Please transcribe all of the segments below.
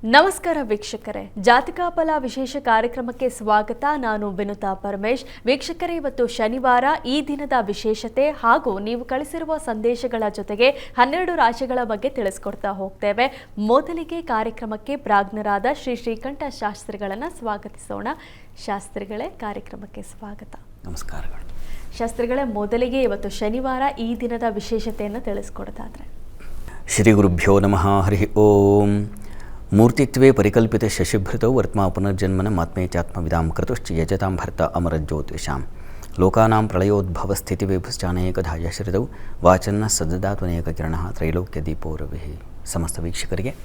ನಮಸ್ಕಾರ ವೀಕ್ಷಕರೇ, ಜಾತಕ ಫಲ ವಿಶೇಷ ಕಾರ್ಯಕ್ರಮಕ್ಕೆ ಸ್ವಾಗತ. ನಾನು ವಿನುತಾ ಪರಮೇಶ್. ವೀಕ್ಷಕರೇ, ಇವತ್ತು ಶನಿವಾರ. ಈ ದಿನದ ವಿಶೇಷತೆ ಹಾಗೂ ನೀವು ಕಳಿಸಿರುವ ಸಂದೇಶಗಳ ಜೊತೆಗೆ 12 ರಾಶಿಗಳ ಬಗ್ಗೆ ತಿಳಿಸ್ಕೊಡ್ತಾ ಹೋಗ್ತೇವೆ. ಮೊದಲಿಗೆ ಕಾರ್ಯಕ್ರಮಕ್ಕೆ ಪ್ರಾಜ್ಞರಾದ ಶ್ರೀ ಶ್ರೀಕಂಠ ಶಾಸ್ತ್ರಿಗಳನ್ನು ಸ್ವಾಗತಿಸೋಣ. ಶಾಸ್ತ್ರಿಗಳೇ, ಕಾರ್ಯಕ್ರಮಕ್ಕೆ ಸ್ವಾಗತ. ನಮಸ್ಕಾರಗಳು. ಶಾಸ್ತ್ರಿಗಳೇ, ಮೊದಲಿಗೆ ಇವತ್ತು ಶನಿವಾರ, ಈ ದಿನದ ವಿಶೇಷತೆಯನ್ನು ತಿಳಿಸ್ಕೊಡ್ತಾದ್ರೆ. ಶ್ರೀ ಗುರುಭ್ಯೋ ನಮಃ. ಹರಿ ಓಂ. ಮೂರ್ತಿತ್ವೇ ಪರಿಕಲ್ಪಿತ ಶಶಿಭೃತೌ ವರ್ತ್ಮಾ ಪುನರ್ಜನ್ಮನ ಮಾತ್ಮೇ ಚಾತ್ಮವಿದಾಂ ಕೃತುಶ್ಚ ಯಜತಾಂ ಭರ್ತ ಅಮರಜ್ಯೋತಿಷಾಂ ಲೋಕಾನಾಂ ಪ್ರಳಯೋದ್ಭವ ಸ್ಥಿತಿವೇಭುಶ್ಚಾನೇಕಧಾ ಯಶ್ರಿತೌ ವಾಚನ್ನ ಸದದಾತ್ವನೇಕ ಕಿರಣಃ ತ್ರೈಲೋಕ್ಯ ದೀಪೋ ರವಿಃ. ಸಮಸ್ತ ವೀಕ್ಷಕರಿಗೆ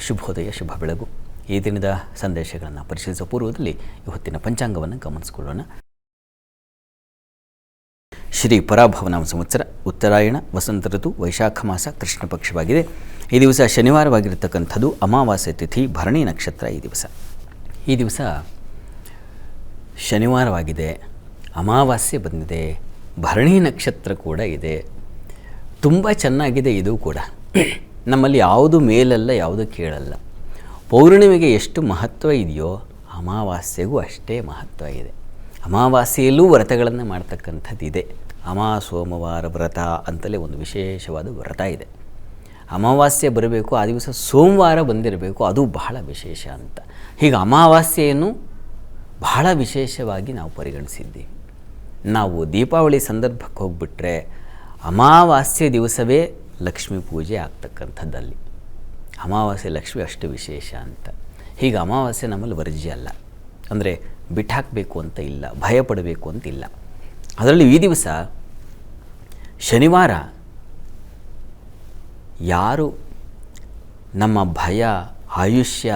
ಶುಭೋದಯ, ಶುಭ ಬೆಳಗು. ಈ ದಿನದ ಸಂದೇಶಗಳನ್ನು ಪರಿಶೀಲಿಸುವ ಪೂರ್ವದಲ್ಲಿ ಇವತ್ತಿನ ಪಂಚಾಂಗವನ್ನು ಗಮನಿಸಿಕೊಳ್ಳೋಣ. ಶ್ರೀ ಪರಾಭವನಾಮ ಸಂವತ್ಸರ, ಉತ್ತರಾಯಣ, ವಸಂತ ಋತು, ವೈಶಾಖ ಮಾಸ, ಕೃಷ್ಣ ಪಕ್ಷವಾಗಿದೆ. ಈ ದಿವಸ ಶನಿವಾರವಾಗಿರ್ತಕ್ಕಂಥದ್ದು. ಅಮಾವಾಸ್ಯೆ ತಿಥಿ, ಭರಣಿ ನಕ್ಷತ್ರ. ಈ ದಿವಸ ಶನಿವಾರವಾಗಿದೆ, ಅಮಾವಾಸ್ಯೆ ಬಂದಿದೆ, ಭರಣಿ ನಕ್ಷತ್ರ ಕೂಡ ಇದೆ. ತುಂಬ ಚೆನ್ನಾಗಿದೆ ಇದು ಕೂಡ. ನಮ್ಮಲ್ಲಿ ಯಾವುದು ಮೇಲಲ್ಲ, ಯಾವುದು ಕೇಳಲ್ಲ. ಪೌರ್ಣಿಮೆಗೆ ಎಷ್ಟು ಮಹತ್ವ ಇದೆಯೋ ಅಮಾವಾಸ್ಯೆಗೂ ಅಷ್ಟೇ ಮಹತ್ವ ಇದೆ. ಅಮಾವಾಸ್ಯೆಯಲ್ಲೂ ವ್ರತಗಳನ್ನು ಮಾಡ್ತಕ್ಕಂಥದ್ದಿದೆ. ಸೋಮವಾರ ವ್ರತ ಅಂತಲೇ ಒಂದು ವಿಶೇಷವಾದ ವ್ರತ ಇದೆ. ಅಮಾವಾಸ್ಯೆ ಬರಬೇಕು, ಆ ದಿವಸ ಸೋಮವಾರ ಬಂದಿರಬೇಕು, ಅದು ಬಹಳ ವಿಶೇಷ ಅಂತ. ಹೀಗೆ ಅಮಾವಾಸ್ಯೆಯನ್ನು ಬಹಳ ವಿಶೇಷವಾಗಿ ನಾವು ಪರಿಗಣಿಸಿದ್ದೀವಿ. ನಾವು ದೀಪಾವಳಿ ಸಂದರ್ಭಕ್ಕೆ ಹೋಗಿಬಿಟ್ರೆ ಅಮಾವಾಸ್ಯೆ ದಿವಸವೇ ಲಕ್ಷ್ಮೀ ಪೂಜೆ ಆಗ್ತಕ್ಕಂಥದ್ದಲ್ಲಿ. ಅಮಾವಾಸ್ಯೆ ಲಕ್ಷ್ಮಿ ಅಷ್ಟು ವಿಶೇಷ ಅಂತ. ಹೀಗೆ ಅಮಾವಾಸ್ಯೆ ನಮ್ಮಲ್ಲಿ ವರ್ಜ್ಯ ಅಲ್ಲ, ಅಂದರೆ ಬಿಟ್ಟಾಕಬೇಕು ಅಂತ ಇಲ್ಲ, ಭಯಪಡಬೇಕು ಅಂತಿಲ್ಲ. ಅದರಲ್ಲಿ ಈ ದಿವಸ ಶನಿವಾರ ಯಾರು ನಮ್ಮ ಭಯ, ಆಯುಷ್ಯ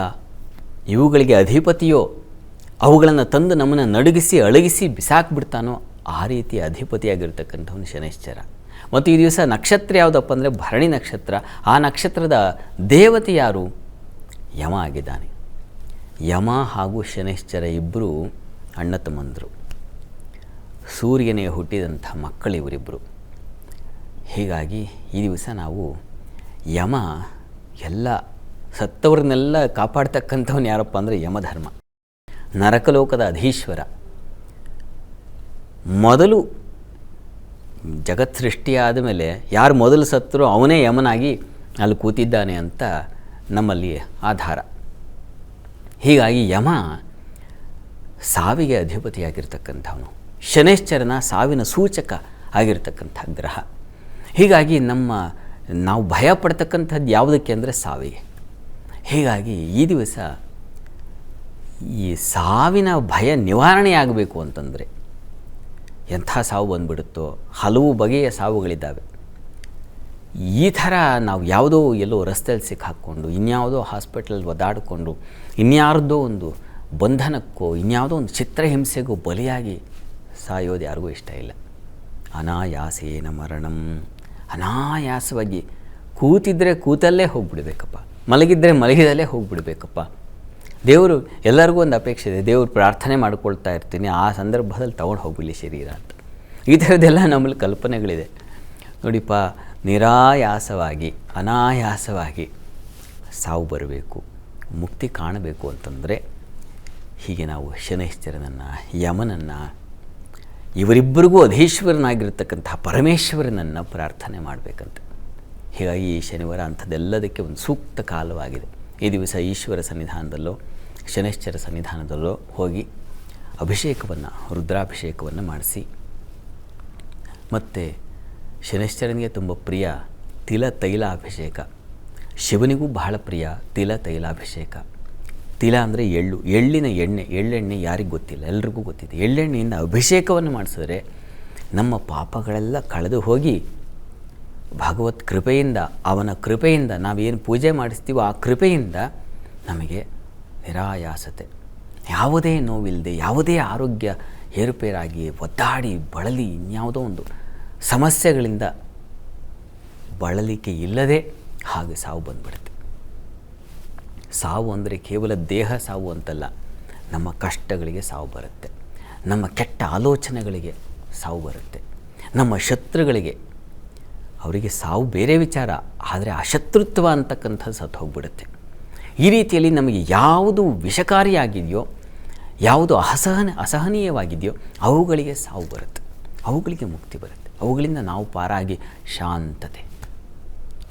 ಇವುಗಳಿಗೆ ಅಧಿಪತಿಯೋ, ಅವುಗಳನ್ನು ತಂದು ನಮ್ಮನ್ನು ನಡುಗಿಸಿ ಅಳಗಿಸಿ ಬಿಸಾಕ್ಬಿಡ್ತಾನೋ ಆ ರೀತಿ ಅಧಿಪತಿಯಾಗಿರ್ತಕ್ಕಂಥವನು ಶನೈಶ್ಚರ. ಮತ್ತು ಈ ದಿವಸ ನಕ್ಷತ್ರ ಯಾವುದಪ್ಪ ಅಂದರೆ ಭರಣಿ ನಕ್ಷತ್ರ. ಆ ನಕ್ಷತ್ರದ ದೇವತೆ ಯಾರು? ಯಮ ಆಗಿದ್ದಾನೆ. ಯಮ ಹಾಗೂ ಶನೈಶ್ಚರ ಇಬ್ಬರು ಅಣ್ಣ ತಮ್ಮಂದರು, ಸೂರ್ಯನೇ ಹುಟ್ಟಿದಂಥ ಮಕ್ಕಳು ಇವರಿಬ್ಬರು. ಹೀಗಾಗಿ ಈ ದಿವಸ ನಾವು ಯಮ ಎಲ್ಲ ಸತ್ತವ್ರನ್ನೆಲ್ಲ ಕಾಪಾಡ್ತಕ್ಕಂಥವನು ಯಾರಪ್ಪ ಅಂದರೆ ಯಮಧರ್ಮ, ನರಕಲೋಕದ ಅಧೀಶ್ವರ. ಮೊದಲು ಜಗತ್ ಸೃಷ್ಟಿಯಾದ ಮೇಲೆ ಯಾರು ಮೊದಲು ಸತ್ತರೋ ಅವನೇ ಯಮನಾಗಿ ಅಲ್ಲಿ ಕೂತಿದ್ದಾನೆ ಅಂತ ನಮ್ಮಲ್ಲಿ ಆಧಾರ. ಹೀಗಾಗಿ ಯಮ ಸಾವಿಗೆ ಅಧಿಪತಿಯಾಗಿರ್ತಕ್ಕಂಥವನು, ಶನೈಶ್ಚರನ ಸಾವಿನ ಸೂಚಕ ಆಗಿರ್ತಕ್ಕಂಥ ಗ್ರಹ. ಹೀಗಾಗಿ ನಾವು ಭಯ ಪಡ್ತಕ್ಕಂಥದ್ದು ಯಾವುದಕ್ಕೆ ಅಂದರೆ ಸಾವಿಗೆ. ಹೀಗಾಗಿ ಈ ದಿವಸ ಈ ಸಾವಿನ ಭಯ ನಿವಾರಣೆ ಆಗಬೇಕು ಅಂತಂದರೆ ಎಂಥ ಸಾವು ಬಂದುಬಿಡುತ್ತೋ, ಹಲವು ಬಗೆಯ ಸಾವುಗಳಿದ್ದಾವೆ. ಈ ಥರ ನಾವು ಯಾವುದೋ ಎಲ್ಲೋ ರಸ್ತೆಯಲ್ಲಿ ಸಿಕ್ಕಾಕ್ಕೊಂಡು, ಇನ್ಯಾವುದೋ ಹಾಸ್ಪಿಟಲ್ ಒದ್ದಾಡಿಕೊಂಡು, ಇನ್ಯಾರದ್ದೋ ಒಂದು ಬಂಧನಕ್ಕೋ, ಇನ್ಯಾವುದೋ ಒಂದು ಚಿತ್ರಹಿಂಸೆಗೂ ಬಲಿಯಾಗಿ ಸಾಯೋದು ಯಾರಿಗೂ ಇಷ್ಟ ಇಲ್ಲ. ಅನಾಯಾಸೇನ ಮರಣಂ. ಅನಾಯಾಸವಾಗಿ ಕೂತಿದ್ದರೆ ಕೂತಲ್ಲೇ ಹೋಗಿಬಿಡ್ಬೇಕಪ್ಪ, ಮಲಗಿದ್ದರೆ ಮಲಗಿದಲ್ಲೇ ಹೋಗಿಬಿಡ್ಬೇಕಪ್ಪ. ದೇವರು ಎಲ್ಲರಿಗೂ ಒಂದು ಅಪೇಕ್ಷೆ ಇದೆ. ದೇವರು ಪ್ರಾರ್ಥನೆ ಮಾಡ್ಕೊಳ್ತಾ ಇರ್ತೀನಿ, ಆ ಸಂದರ್ಭದಲ್ಲಿ ತೊಗೊಂಡು ಹೋಗಲಿ ಶರೀರ ಅಂತ. ಈ ಥರದ್ದೆಲ್ಲ ನಮ್ಮಲ್ಲಿ ಕಲ್ಪನೆಗಳಿದೆ ನೋಡಿಪ್ಪ. ನಿರಾಯಾಸವಾಗಿ, ಅನಾಯಾಸವಾಗಿ ಸಾವು ಬರಬೇಕು, ಮುಕ್ತಿ ಕಾಣಬೇಕು ಅಂತಂದರೆ ಹೀಗೆ ನಾವು ಶನೈಶ್ಚರನನ್ನು, ಯಮನನ್ನು, ಇವರಿಬ್ಬರಿಗೂ ಅಧೀಶ್ವರನಾಗಿರ್ತಕ್ಕಂಥ ಪರಮೇಶ್ವರನನ್ನು ಪ್ರಾರ್ಥನೆ ಮಾಡಬೇಕಂತ. ಹೀಗಾಗಿ ಈ ಶನಿವಾರ ಅಂಥದ್ದೆಲ್ಲದಕ್ಕೆ ಒಂದು ಸೂಕ್ತ ಕಾಲವಾಗಿದೆ. ಈ ದಿವಸ ಈಶ್ವರ ಸನ್ನಿಧಾನದಲ್ಲೋ ಶನೈಶ್ಚರ ಸನ್ನಿಧಾನದಲ್ಲೋ ಹೋಗಿ ಅಭಿಷೇಕವನ್ನು, ರುದ್ರಾಭಿಷೇಕವನ್ನು ಮಾಡಿಸಿ, ಮತ್ತು ಶನೈಶ್ಚರನಿಗೆ ತುಂಬ ಪ್ರಿಯ ತಿಲ ತೈಲಾಭಿಷೇಕ, ಶಿವನಿಗೂ ಬಹಳ ಪ್ರಿಯ ತಿಲ ತೈಲಾಭಿಷೇಕ. ತಿಲ ಅಂದರೆ ಎಳ್ಳು, ಎಳ್ಳಿನ ಎಣ್ಣೆ. ಎಳ್ಳೆಣ್ಣೆ ಯಾರಿಗೆ ಗೊತ್ತಿಲ್ಲ, ಎಲ್ರಿಗೂ ಗೊತ್ತಿದೆ. ಎಳ್ಳೆಣ್ಣೆಯಿಂದ ಅಭಿಷೇಕವನ್ನು ಮಾಡಿಸಿದ್ರೆ ನಮ್ಮ ಪಾಪಗಳೆಲ್ಲ ಕಳೆದು ಹೋಗಿ ಭಗವತ್ ಕೃಪೆಯಿಂದ, ಅವನ ಕೃಪೆಯಿಂದ, ನಾವೇನು ಪೂಜೆ ಮಾಡಿಸ್ತೀವೋ ಆ ಕೃಪೆಯಿಂದ ನಮಗೆ ನಿರಾಯಾಸತೆ, ಯಾವುದೇ ನೋವಿಲ್ಲದೆ, ಯಾವುದೇ ಆರೋಗ್ಯ ಏರುಪೇರಾಗಿ ಒದ್ದಾಡಿ ಬಳಲಿ ಇನ್ಯಾವುದೋ ಒಂದು ಸಮಸ್ಯೆಗಳಿಂದ ಬಳಲಿಕೆ ಇಲ್ಲದೆ ಹಾಗೆ ಸಾವು ಬಂದುಬಿಡುತ್ತೆ. ಸಾವು ಅಂದರೆ ಕೇವಲ ದೇಹ ಸಾವು ಅಂತಲ್ಲ, ನಮ್ಮ ಕಷ್ಟಗಳಿಗೆ ಸಾವು ಬರುತ್ತೆ, ನಮ್ಮ ಕೆಟ್ಟ ಆಲೋಚನೆಗಳಿಗೆ ಸಾವು ಬರುತ್ತೆ, ನಮ್ಮ ಶತ್ರುಗಳಿಗೆ ಅವರಿಗೆ ಸಾವು ಬೇರೆ ವಿಚಾರ, ಆದರೆ ಅಶತ್ರುತ್ವ ಅಂತಕ್ಕಂಥದ್ದು ಸತ್ತು ಹೋಗ್ಬಿಡುತ್ತೆ. ಈ ರೀತಿಯಲ್ಲಿ ನಮಗೆ ಯಾವುದು ವಿಷಕಾರಿಯಾಗಿದೆಯೋ, ಯಾವುದು ಅಸಹನೀಯವಾಗಿದೆಯೋ ಅವುಗಳಿಗೆ ಸಾವು ಬರುತ್ತೆ, ಅವುಗಳಿಗೆ ಮುಕ್ತಿ ಬರುತ್ತೆ, ಅವುಗಳಿಂದ ನಾವು ಪಾರಾಗಿ ಶಾಂತತೆ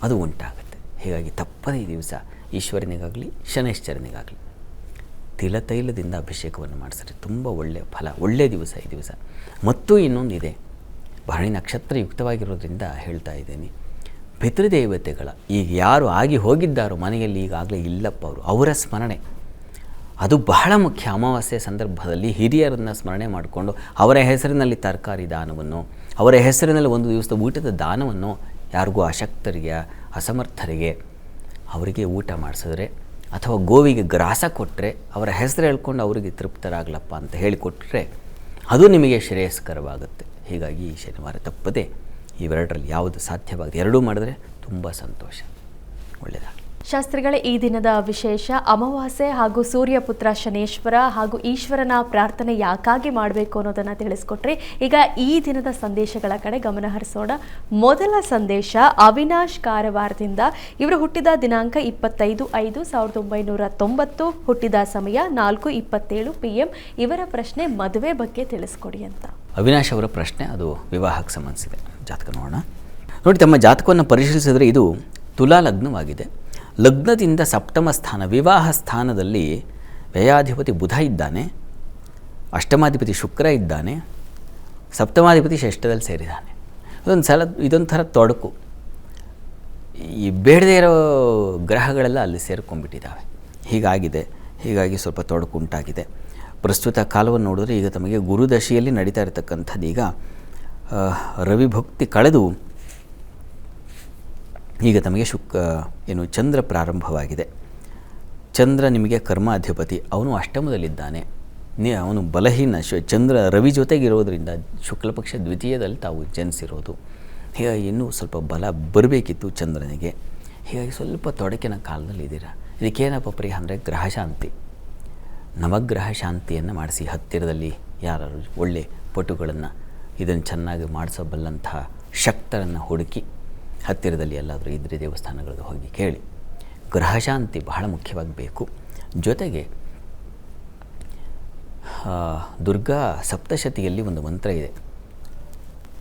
ಅದು ಉಂಟಾಗುತ್ತೆ. ಹೀಗಾಗಿ ತಪ್ಪದೇ ಈ ದಿವಸ ಈಶ್ವರನಿಗಾಗಲಿ ಶನೈಶ್ಚರನಿಗಾಗಲಿ ತಿಲತೈಲದಿಂದ ಅಭಿಷೇಕವನ್ನು ಮಾಡಿಸ್ರಿ, ತುಂಬ ಒಳ್ಳೆಯ ಫಲ, ಒಳ್ಳೆಯ ದಿವಸ ಈ ದಿವಸ. ಮತ್ತು ಇನ್ನೊಂದಿದೆ, ಭರಣಿ ನಕ್ಷತ್ರ ಯುಕ್ತವಾಗಿರೋದ್ರಿಂದ ಹೇಳ್ತಾ ಇದ್ದೀನಿ, ಪಿತೃದೇವತೆಗಳ ಈಗ ಯಾರು ಆಗಿ ಹೋಗಿದ್ದಾರೋ ಮನೆಯಲ್ಲಿ ಈಗಾಗಲೇ ಇಲ್ಲಪ್ಪ ಅವರ ಸ್ಮರಣೆ ಅದು ಬಹಳ ಮುಖ್ಯ. ಅಮಾವಾಸ್ಯೆ ಸಂದರ್ಭದಲ್ಲಿ ಹಿರಿಯರನ್ನು ಸ್ಮರಣೆ ಮಾಡಿಕೊಂಡು ಅವರ ಹೆಸರಿನಲ್ಲಿ ತರಕಾರಿ ದಾನವನ್ನು, ಅವರ ಹೆಸರಿನಲ್ಲಿ ಒಂದು ದಿವಸದ ಊಟದ ದಾನವನ್ನು ಯಾರಿಗೂ ಅಶಕ್ತರಿಗೆ, ಅಸಮರ್ಥರಿಗೆ ಅವರಿಗೆ ಊಟ ಮಾಡಿಸಿದ್ರೆ, ಅಥವಾ ಗೋವಿಗೆ ಗ್ರಾಸ ಕೊಟ್ಟರೆ ಅವರ ಹೆಸರು ಹೇಳ್ಕೊಂಡು ಅವರಿಗೆ ತೃಪ್ತರಾಗಲಪ್ಪ ಅಂತ ಹೇಳಿಕೊಟ್ರೆ ಅದು ನಿಮಗೆ ಶ್ರೇಯಸ್ಕರವಾಗುತ್ತೆ. ಹೀಗಾಗಿ ಈ ಶನಿವಾರ ತಪ್ಪದೆ ಇವೆರಡರಲ್ಲಿ ಯಾವುದು ಸಾಧ್ಯವಾಗುತ್ತೆ ಎರಡೂ ಮಾಡಿದ್ರೆ ತುಂಬ ಸಂತೋಷ, ಒಳ್ಳೆಯದಾಗಲಿ. ಶಾಸ್ತ್ರಿಗಳೇ, ಈ ದಿನದ ವಿಶೇಷ ಅಮಾವಾಸ್ಯೆ ಹಾಗೂ ಸೂರ್ಯಪುತ್ರ ಶನೇಶ್ವರ ಹಾಗೂ ಈಶ್ವರನ ಪ್ರಾರ್ಥನೆ ಯಾಕಾಗಿ ಮಾಡಬೇಕು ಅನ್ನೋದನ್ನು ತಿಳಿಸ್ಕೊಟ್ರಿ. ಈಗ ಈ ದಿನದ ಸಂದೇಶಗಳ ಕಡೆ ಗಮನ ಹರಿಸೋಣ. ಮೊದಲ ಸಂದೇಶ ಅವಿನಾಶ್ ಕಾರವಾರದಿಂದ. ಇವರು ಹುಟ್ಟಿದ ದಿನಾಂಕ 25/5/1990, ಹುಟ್ಟಿದ ಸಮಯ 4:27 PM. ಇವರ ಪ್ರಶ್ನೆ ಮದುವೆ ಬಗ್ಗೆ ತಿಳಿಸ್ಕೊಡಿ ಅಂತ. ಅವಿನಾಶ್ ಅವರ ಪ್ರಶ್ನೆ ಅದು ವಿವಾಹಕ್ಕೆ ಸಂಬಂಧಿಸಿದೆ. ಜಾತಕ ನೋಡೋಣ. ನೋಡಿ, ತಮ್ಮ ಜಾತಕವನ್ನು ಪರಿಶೀಲಿಸಿದರೆ ಇದು ತುಲಾ ಲಗ್ನವಾಗಿದೆ. ಲಗ್ನದಿಂದ ಸಪ್ತಮ ಸ್ಥಾನ ವಿವಾಹ ಸ್ಥಾನದಲ್ಲಿ ವ್ಯಯಾಧಿಪತಿ ಬುಧ ಇದ್ದಾನೆ, ಅಷ್ಟಮಾಧಿಪತಿ ಶುಕ್ರ ಇದ್ದಾನೆ, ಸಪ್ತಮಾಧಿಪತಿ ಷಷ್ಠದಲ್ಲಿ ಸೇರಿದ್ದಾನೆ. ಇದೊಂಥರ ತೊಡಕು. ಈ ಬೇಡದೇ ಇರೋ ಗ್ರಹಗಳೆಲ್ಲ ಅಲ್ಲಿ ಸೇರ್ಕೊಂಡ್ಬಿಟ್ಟಿದ್ದಾವೆ. ಹೀಗಾಗಿದೆ. ಹೀಗಾಗಿ ಸ್ವಲ್ಪ ತೊಡಕು ಉಂಟಾಗಿದೆ. ಪ್ರಸ್ತುತ ಕಾಲವನ್ನು ನೋಡಿದ್ರೆ ಈಗ ತಮಗೆ ಗುರುದಶೆಯಲ್ಲಿ ನಡೀತಾ ಇರತಕ್ಕಂಥದ್ದು ಈಗ ರವಿಭಕ್ತಿ ಕಳೆದು ಈಗ ತಮಗೆ ಚಂದ್ರ ಪ್ರಾರಂಭವಾಗಿದೆ. ಚಂದ್ರ ನಿಮಗೆ ಕರ್ಮಾಧಿಪತಿ, ಅವನು ಅಷ್ಟಮದಲ್ಲಿದ್ದಾನೆ. ಅವನು ಬಲಹೀನ. ಚಂದ್ರ ರವಿ ಜೊತೆಗಿರೋದ್ರಿಂದ ಶುಕ್ಲಪಕ್ಷ ದ್ವಿತೀಯದಲ್ಲಿ ತಾವು ಜನಿಸಿರೋದು. ಹೀಗಾಗಿ ಇನ್ನೂ ಸ್ವಲ್ಪ ಬಲ ಬರಬೇಕಿತ್ತು ಚಂದ್ರನಿಗೆ. ಹೀಗಾಗಿ ಸ್ವಲ್ಪ ತೊಡಕಿನ ಕಾಲದಲ್ಲಿ ಇದ್ದೀರಾ. ಇದಕ್ಕೇನಪ್ಪ ಪರಿಹಾರ ಅಂದರೆ ಗ್ರಹಶಾಂತಿ, ನವಗ್ರಹ ಶಾಂತಿಯನ್ನು ಮಾಡಿಸಿ. ಹತ್ತಿರದಲ್ಲಿ ಯಾರು ಒಳ್ಳೆ ಪಟುಗಳನ್ನು ಇದನ್ನು ಚೆನ್ನಾಗಿ ಮಾಡಿಸಬಲ್ಲಂತಹ ಶಕ್ತರನ್ನು ಹುಡುಕಿ ಹತ್ತಿರದಲ್ಲಿ ಎಲ್ಲಾದರೂ ಇದ್ದರೆ ದೇವಸ್ಥಾನಗಳಿಗೆ ಹೋಗಿ ಕೇಳಿ. ಗ್ರಹಶಾಂತಿ ಬಹಳ ಮುಖ್ಯವಾಗಿ ಬೇಕು. ಜೊತೆಗೆ ದುರ್ಗಾ ಸಪ್ತಶತಿಯಲ್ಲಿ ಒಂದು ಮಂತ್ರ ಇದೆ,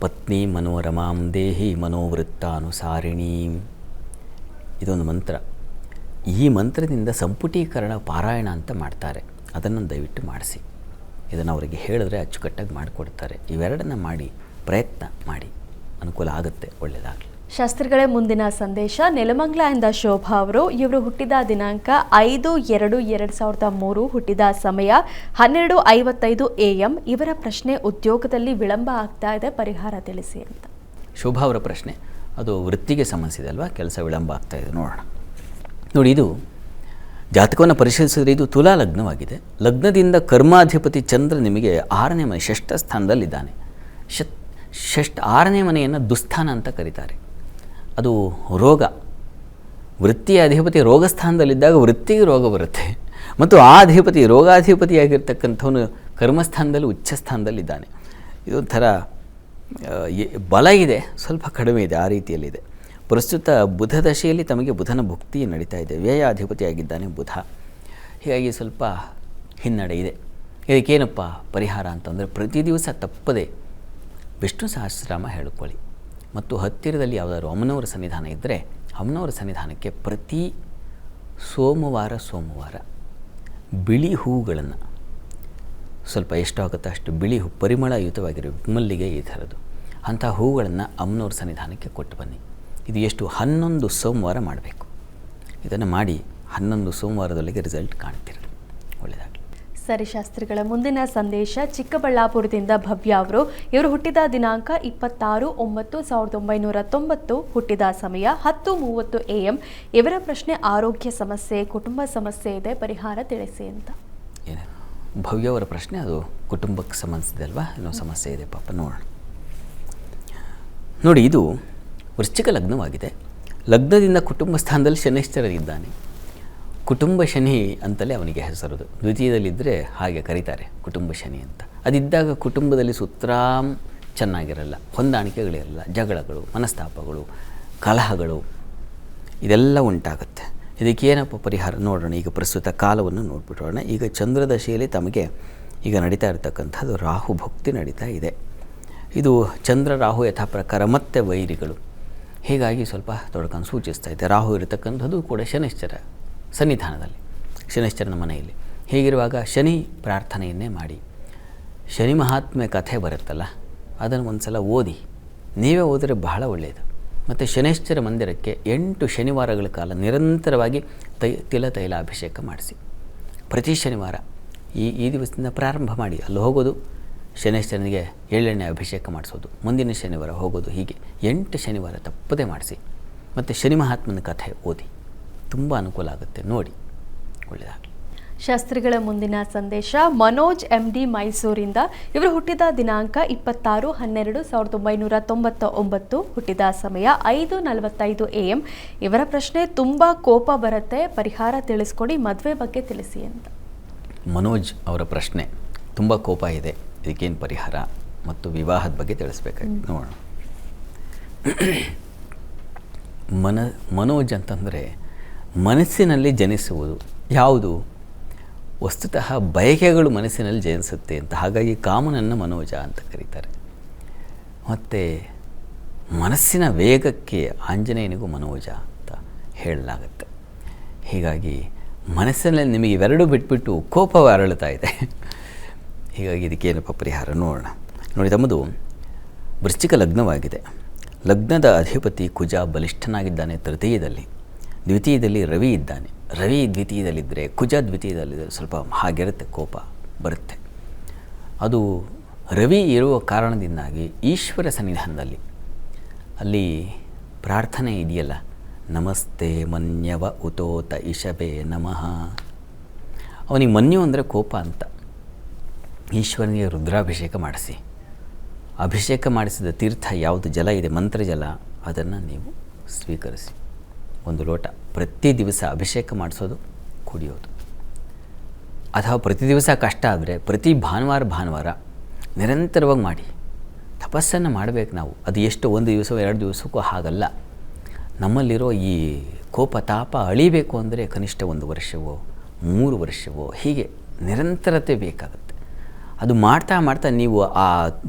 ಪತ್ನಿ ಮನೋರಮಾಂ ದೇಹಿ ಮನೋವೃತ್ತಾನುಸಾರಿಣೀ. ಇದೊಂದು ಮಂತ್ರ. ಈ ಮಂತ್ರದಿಂದ ಸಂಪುಟೀಕರಣ ಪಾರಾಯಣ ಅಂತ ಮಾಡ್ತಾರೆ. ಅದನ್ನು ದಯವಿಟ್ಟು ಮಾಡಿಸಿ. ಇದನ್ನು ಅವರಿಗೆ ಹೇಳಿದ್ರೆ ಅಚ್ಚುಕಟ್ಟಾಗಿ ಮಾಡಿಕೊಡ್ತಾರೆ. ಇವೆರಡನ್ನು ಮಾಡಿ ಪ್ರಯತ್ನ ಮಾಡಿ, ಅನುಕೂಲ ಆಗುತ್ತೆ, ಒಳ್ಳೆಯದಾಗಲಿ. ಶಾಸ್ತ್ರಿಗಳೇ, ಮುಂದಿನ ಸಂದೇಶ ನೆಲಮಂಗಲದಿಂದ ಶೋಭಾ ಅವರು. ಇವರು ಹುಟ್ಟಿದ ದಿನಾಂಕ 5/2/2003, ಹುಟ್ಟಿದ ಸಮಯ 12:55 AM. ಇವರ ಪ್ರಶ್ನೆ ಉದ್ಯೋಗದಲ್ಲಿ ವಿಳಂಬ ಆಗ್ತಾ ಇದೆ, ಪರಿಹಾರ ತಿಳಿಸಿ ಅಂತ. ಶೋಭಾ ಅವರ ಪ್ರಶ್ನೆ ಅದು ವೃತ್ತಿಗೆ ಸಂಬಂಧಿಸಿದೆ ಅಲ್ವಾ, ಕೆಲಸ ವಿಳಂಬ ಆಗ್ತಾ ಇದೆ. ನೋಡೋಣ. ನೋಡಿ, ಇದು ಜಾತಕವನ್ನು ಪರಿಶೀಲಿಸಿದರೆ ಇದು ತುಲಾ ಲಗ್ನವಾಗಿದೆ. ಲಗ್ನದಿಂದ ಕರ್ಮಾಧಿಪತಿ ಚಂದ್ರ ನಿಮಗೆ 6ನೇ ಮನೆ ಷಷ್ಠ ಸ್ಥಾನದಲ್ಲಿದ್ದಾನೆ. 6ನೇ ಮನೆಯನ್ನು ದುಸ್ಥಾನ ಅಂತ ಕರೀತಾರೆ. ಅದು ರೋಗ. ವೃತ್ತಿಯ ಅಧಿಪತಿ ರೋಗ ಸ್ಥಾನದಲ್ಲಿದ್ದಾಗ ವೃತ್ತಿಗೆ ರೋಗ ಬರುತ್ತೆ. ಮತ್ತು ಆ ಅಧಿಪತಿ ರೋಗಾಧಿಪತಿಯಾಗಿರ್ತಕ್ಕಂಥವನು ಕರ್ಮಸ್ಥಾನದಲ್ಲಿ ಉಚ್ಚ ಸ್ಥಾನದಲ್ಲಿದ್ದಾನೆ. ಇದೊಂಥರ ಬಲ ಇದೆ, ಸ್ವಲ್ಪ ಕಡಿಮೆ ಇದೆ, ಆ ರೀತಿಯಲ್ಲಿದೆ. ಪ್ರಸ್ತುತ ಬುಧ ದಶೆಯಲ್ಲಿ ತಮಗೆ ಬುಧನ ಭುಕ್ತಿ ನಡೀತಾ ಇದೆ. ವ್ಯಯಾಧಿಪತಿಯಾಗಿದ್ದಾನೆ ಬುಧ. ಹೀಗಾಗಿ ಸ್ವಲ್ಪ ಹಿನ್ನಡೆ ಇದೆ. ಇದಕ್ಕೇನಪ್ಪ ಪರಿಹಾರ ಅಂತಂದರೆ ಪ್ರತಿ ದಿವಸ ತಪ್ಪದೆ ವಿಷ್ಣು ಸಹಸ್ರನಾಮ ಹೇಳಿಕೊಳ್ಳಿ. ಮತ್ತು ಹತ್ತಿರದಲ್ಲಿ ಯಾವುದಾದ್ರು ಅಮ್ಮನವರ ಸನ್ನಿಧಾನ ಇದ್ದರೆ ಅಮ್ಮನವರ ಸನ್ನಿಧಾನಕ್ಕೆ ಪ್ರತಿ ಸೋಮವಾರ ಬಿಳಿ ಹೂವುಗಳನ್ನು ಸ್ವಲ್ಪ ಎಷ್ಟು ಆಗುತ್ತೋ ಅಷ್ಟು ಬಿಳಿ ಹೂ, ಪರಿಮಳಯುತವಾಗಿರೋ ಮಲ್ಲಿಗೆ ಈ ಥರದ್ದು ಅಂಥ ಹೂವುಗಳನ್ನು ಅಮ್ಮನವ್ರ ಸನ್ನಿಧಾನಕ್ಕೆ ಕೊಟ್ಟು ಬನ್ನಿ. ಇದು ಎಷ್ಟು 11 ಸೋಮವಾರ ಮಾಡಬೇಕು. ಇದನ್ನು ಮಾಡಿ 11 ಸೋಮವಾರದೊಳಗೆ ರಿಸಲ್ಟ್ ಕಾಣ್ತೀರ. ಒಳ್ಳೆಯದಾಗಲಿ. ಸರಿ ಶಾಸ್ತ್ರಿಗಳ ಮುಂದಿನ ಸಂದೇಶ ಚಿಕ್ಕಬಳ್ಳಾಪುರದಿಂದ ಭವ್ಯ ಅವರು. ಇವರು ಹುಟ್ಟಿದ ದಿನಾಂಕ 26/9/1990, ಹುಟ್ಟಿದ ಸಮಯ 10:30 AM. ಇವರ ಪ್ರಶ್ನೆ ಆರೋಗ್ಯ ಸಮಸ್ಯೆ, ಕುಟುಂಬ ಸಮಸ್ಯೆ ಇದೆ, ಪರಿಹಾರ ತಿಳಿಸಿ ಅಂತ. ಭವ್ಯ ಅವರ ಪ್ರಶ್ನೆ ಅದು ಕುಟುಂಬಕ್ಕೆ ಸಂಬಂಧಿಸಿದೆ ಅಲ್ವಾ, ಏನೋ ಸಮಸ್ಯೆ ಇದೆ ಪಾಪ. ನೋಡೋಣ. ನೋಡಿ, ಇದು ವೃಶ್ಚಿಕ ಲಗ್ನವಾಗಿದೆ. ಲಗ್ನದಿಂದ ಕುಟುಂಬ ಸ್ಥಾನದಲ್ಲಿ ಶನೈಶ್ಚರನಿದ್ದಾನೆ. ಕುಟುಂಬ ಶನಿ ಅಂತಲೇ ಅವನಿಗೆ ಹೆಸರುದು. ದ್ವಿತೀಯದಲ್ಲಿದ್ದರೆ ಹಾಗೆ ಕರೀತಾರೆ, ಕುಟುಂಬ ಶನಿ ಅಂತ. ಅದಿದ್ದಾಗ ಕುಟುಂಬದಲ್ಲಿ ಸುತ್ತರಾಮ್ ಚೆನ್ನಾಗಿರಲ್ಲ, ಹೊಂದಾಣಿಕೆಗಳಿರಲ್ಲ, ಜಗಳಗಳು, ಮನಸ್ತಾಪಗಳು, ಕಲಹಗಳು ಇದೆಲ್ಲ ಉಂಟಾಗುತ್ತೆ. ಇದಕ್ಕೇನಪ್ಪ ಪರಿಹಾರ ನೋಡೋಣ. ಈಗ ಪ್ರಸ್ತುತ ಕಾಲವನ್ನು ನೋಡ್ಬಿಡೋಣ. ಈಗ ಚಂದ್ರದಶೆಯಲ್ಲಿ ತಮಗೆ ಈಗ ನಡೀತಾ ಇರತಕ್ಕಂಥದ್ದು ರಾಹು ಭಕ್ತಿ ನಡೀತಾ ಇದೆ. ಇದು ಚಂದ್ರ ರಾಹು ಯಥಾ ಪ್ರಕಾರ ಮತ್ತೆ ವೈರಿಗಳು, ಹೀಗಾಗಿ ಸ್ವಲ್ಪ ತೊಡಕನ್ನು ಸೂಚಿಸ್ತಾ ಇದೆ. ರಾಹು ಇರತಕ್ಕಂಥದ್ದು ಕೂಡ ಶನಿಶ್ಚರ ಸನ್ನಿಧಾನದಲ್ಲಿ, ಶನಿಶ್ಚರನ ಮನೆಯಲ್ಲಿ. ಹೀಗಿರುವಾಗ ಶನಿ ಪ್ರಾರ್ಥನೆಯನ್ನೇ ಮಾಡಿ, ಶನಿ ಮಹಾತ್ಮೆ ಕಥೆ ಬರುತ್ತಲ್ಲ ಅದನ್ನು ಒಂದು ಸಲ ಓದಿ, ನೀವೇ ಓದಿದ್ರೆ ಬಹಳ ಒಳ್ಳೆಯದು. ಮತ್ತು ಶನೈಶ್ಚರ ಮಂದಿರಕ್ಕೆ 8 ಶನಿವಾರಗಳ ಕಾಲ ನಿರಂತರವಾಗಿ ತಿಲ ತೈಲಾಭಿಷೇಕ ಮಾಡಿಸಿ. ಪ್ರತಿ ಶನಿವಾರ ಈ ದಿವಸದಿಂದ ಪ್ರಾರಂಭ ಮಾಡಿ. ಅಲ್ಲಿ ಹೋಗೋದು ಶನೈಶ್ಚರನಿಗೆ ಎಳ್ಳೆಣ್ಣೆ ಅಭಿಷೇಕ ಮಾಡಿಸೋದು, ಮುಂದಿನ ಶನಿವಾರ ಹೋಗೋದು, ಹೀಗೆ 8 ಶನಿವಾರ ತಪ್ಪದೇ ಮಾಡಿಸಿ. ಮತ್ತು ಶನಿ ಮಹಾತ್ಮನ ಕಥೆ ಓದಿ, ತುಂಬ ಅನುಕೂಲ ಆಗುತ್ತೆ. ನೋಡಿ, ಒಳ್ಳೆಯದಾಗಲಿ. ಶಾಸ್ತ್ರಿಗಳ ಮುಂದಿನ ಸಂದೇಶ ಮನೋಜ್ MD ಮೈಸೂರಿಂದ. ಇವರು ಹುಟ್ಟಿದ ದಿನಾಂಕ 26/12/1999, ಹುಟ್ಟಿದ ಸಮಯ 5:45 AM. ಇವರ ಪ್ರಶ್ನೆ, ತುಂಬ ಕೋಪ ಬರುತ್ತೆ, ಪರಿಹಾರ ತಿಳಿಸ್ಕೊಡಿ, ಮದುವೆ ಬಗ್ಗೆ ತಿಳಿಸಿ ಅಂತ. ಮನೋಜ್ ಅವರ ಪ್ರಶ್ನೆ, ತುಂಬ ಕೋಪ ಇದೆ, ಇದಕ್ಕೇನು ಪರಿಹಾರ ಮತ್ತು ವಿವಾಹದ ಬಗ್ಗೆ ತಿಳಿಸ್ಬೇಕಾಗಿ ನೋಡೋಣ. ಮನೋಜ್ ಅಂತಂದರೆ ಮನಸ್ಸಿನಲ್ಲಿ ಜನಿಸುವುದು ಯಾವುದು? ವಸ್ತುತಃ ಬಯಕೆಗಳು ಮನಸ್ಸಿನಲ್ಲಿ ಜನಿಸುತ್ತೆ ಅಂತ, ಹಾಗಾಗಿ ಕಾಮನನ್ನು ಮನೋಜ ಅಂತ ಕರೀತಾರೆ. ಮತ್ತು ಮನಸ್ಸಿನ ವೇಗಕ್ಕೆ ಆಂಜನೇಯನಿಗೂ ಮನೋಜ ಅಂತ ಹೇಳಲಾಗುತ್ತೆ. ಹೀಗಾಗಿ ಮನಸ್ಸಿನಲ್ಲಿ ನಿಮಗೆ ಇವೆರಡೂ ಬಿಟ್ಬಿಟ್ಟು ಕೋಪವ ಅರಳುತ್ತಾ ಇದೆ. ಹೀಗಾಗಿ ಇದಕ್ಕೇನಪ್ಪ ಪರಿಹಾರ ನೋಡೋಣ. ನೋಡಿ, ತಮ್ಮದು ವೃಶ್ಚಿಕ ಲಗ್ನವಾಗಿದೆ. ಲಗ್ನದ ಅಧಿಪತಿ ಕುಜ ಬಲಿಷ್ಠನಾಗಿದ್ದಾನೆ ತೃತೀಯದಲ್ಲಿ, ದ್ವಿತೀಯದಲ್ಲಿ ರವಿ ಇದ್ದಾನೆ. ರವಿ ದ್ವಿತೀಯದಲ್ಲಿದ್ದರೆ, ಕುಜ ದ್ವಿತೀಯದಲ್ಲಿದ್ದರೆ ಸ್ವಲ್ಪ ಹಾಗಿರುತ್ತೆ, ಕೋಪ ಬರುತ್ತೆ. ಅದು ರವಿ ಇರುವ ಕಾರಣದಿಂದಾಗಿ ಈಶ್ವರ ಸನ್ನಿಧಾನದಲ್ಲಿ ಅಲ್ಲಿ ಪ್ರಾರ್ಥನೆ ಇದೆಯಲ್ಲ, ನಮಸ್ತೆ ಮನ್ಯವ ಉತೋತ ಇಶಬೆ ನಮಃ. ಅವನಿಗೆ ಮನ್ಯು ಅಂದರೆ ಕೋಪ ಅಂತ. ಈಶ್ವರನಿಗೆ ರುದ್ರಾಭಿಷೇಕ ಮಾಡಿಸಿ. ಅಭಿಷೇಕ ಮಾಡಿಸಿದ ತೀರ್ಥ ಯಾವುದು ಜಲ ಇದೆ, ಮಂತ್ರಜಲ, ಅದನ್ನು ನೀವು ಸ್ವೀಕರಿಸಿ. 1 ಲೋಟ ಪ್ರತಿ ದಿವಸ ಅಭಿಷೇಕ ಮಾಡಿಸೋದು, ಕುಡಿಯೋದು. ಅಥವಾ ಪ್ರತಿ ದಿವಸ ಕಷ್ಟ ಆದರೆ ಪ್ರತಿ ಭಾನುವಾರ ನಿರಂತರವಾಗಿ ಮಾಡಿ. ತಪಸ್ಸನ್ನು ಮಾಡಬೇಕು ನಾವು. ಅದು ಎಷ್ಟು 1 ದಿವಸ 2 ದಿವಸಕ್ಕೂ ಹಾಗಲ್ಲ. ನಮ್ಮಲ್ಲಿರೋ ಈ ಕೋಪ ತಾಪ ಅಳಿಬೇಕು ಅಂದರೆ ಕನಿಷ್ಠ 1 ವರ್ಷವೋ 3 ವರ್ಷವೋ ಹೀಗೆ ನಿರಂತರತೆ ಬೇಕಾಗುತ್ತೆ. ಅದು ಮಾಡ್ತಾ ನೀವು ಆ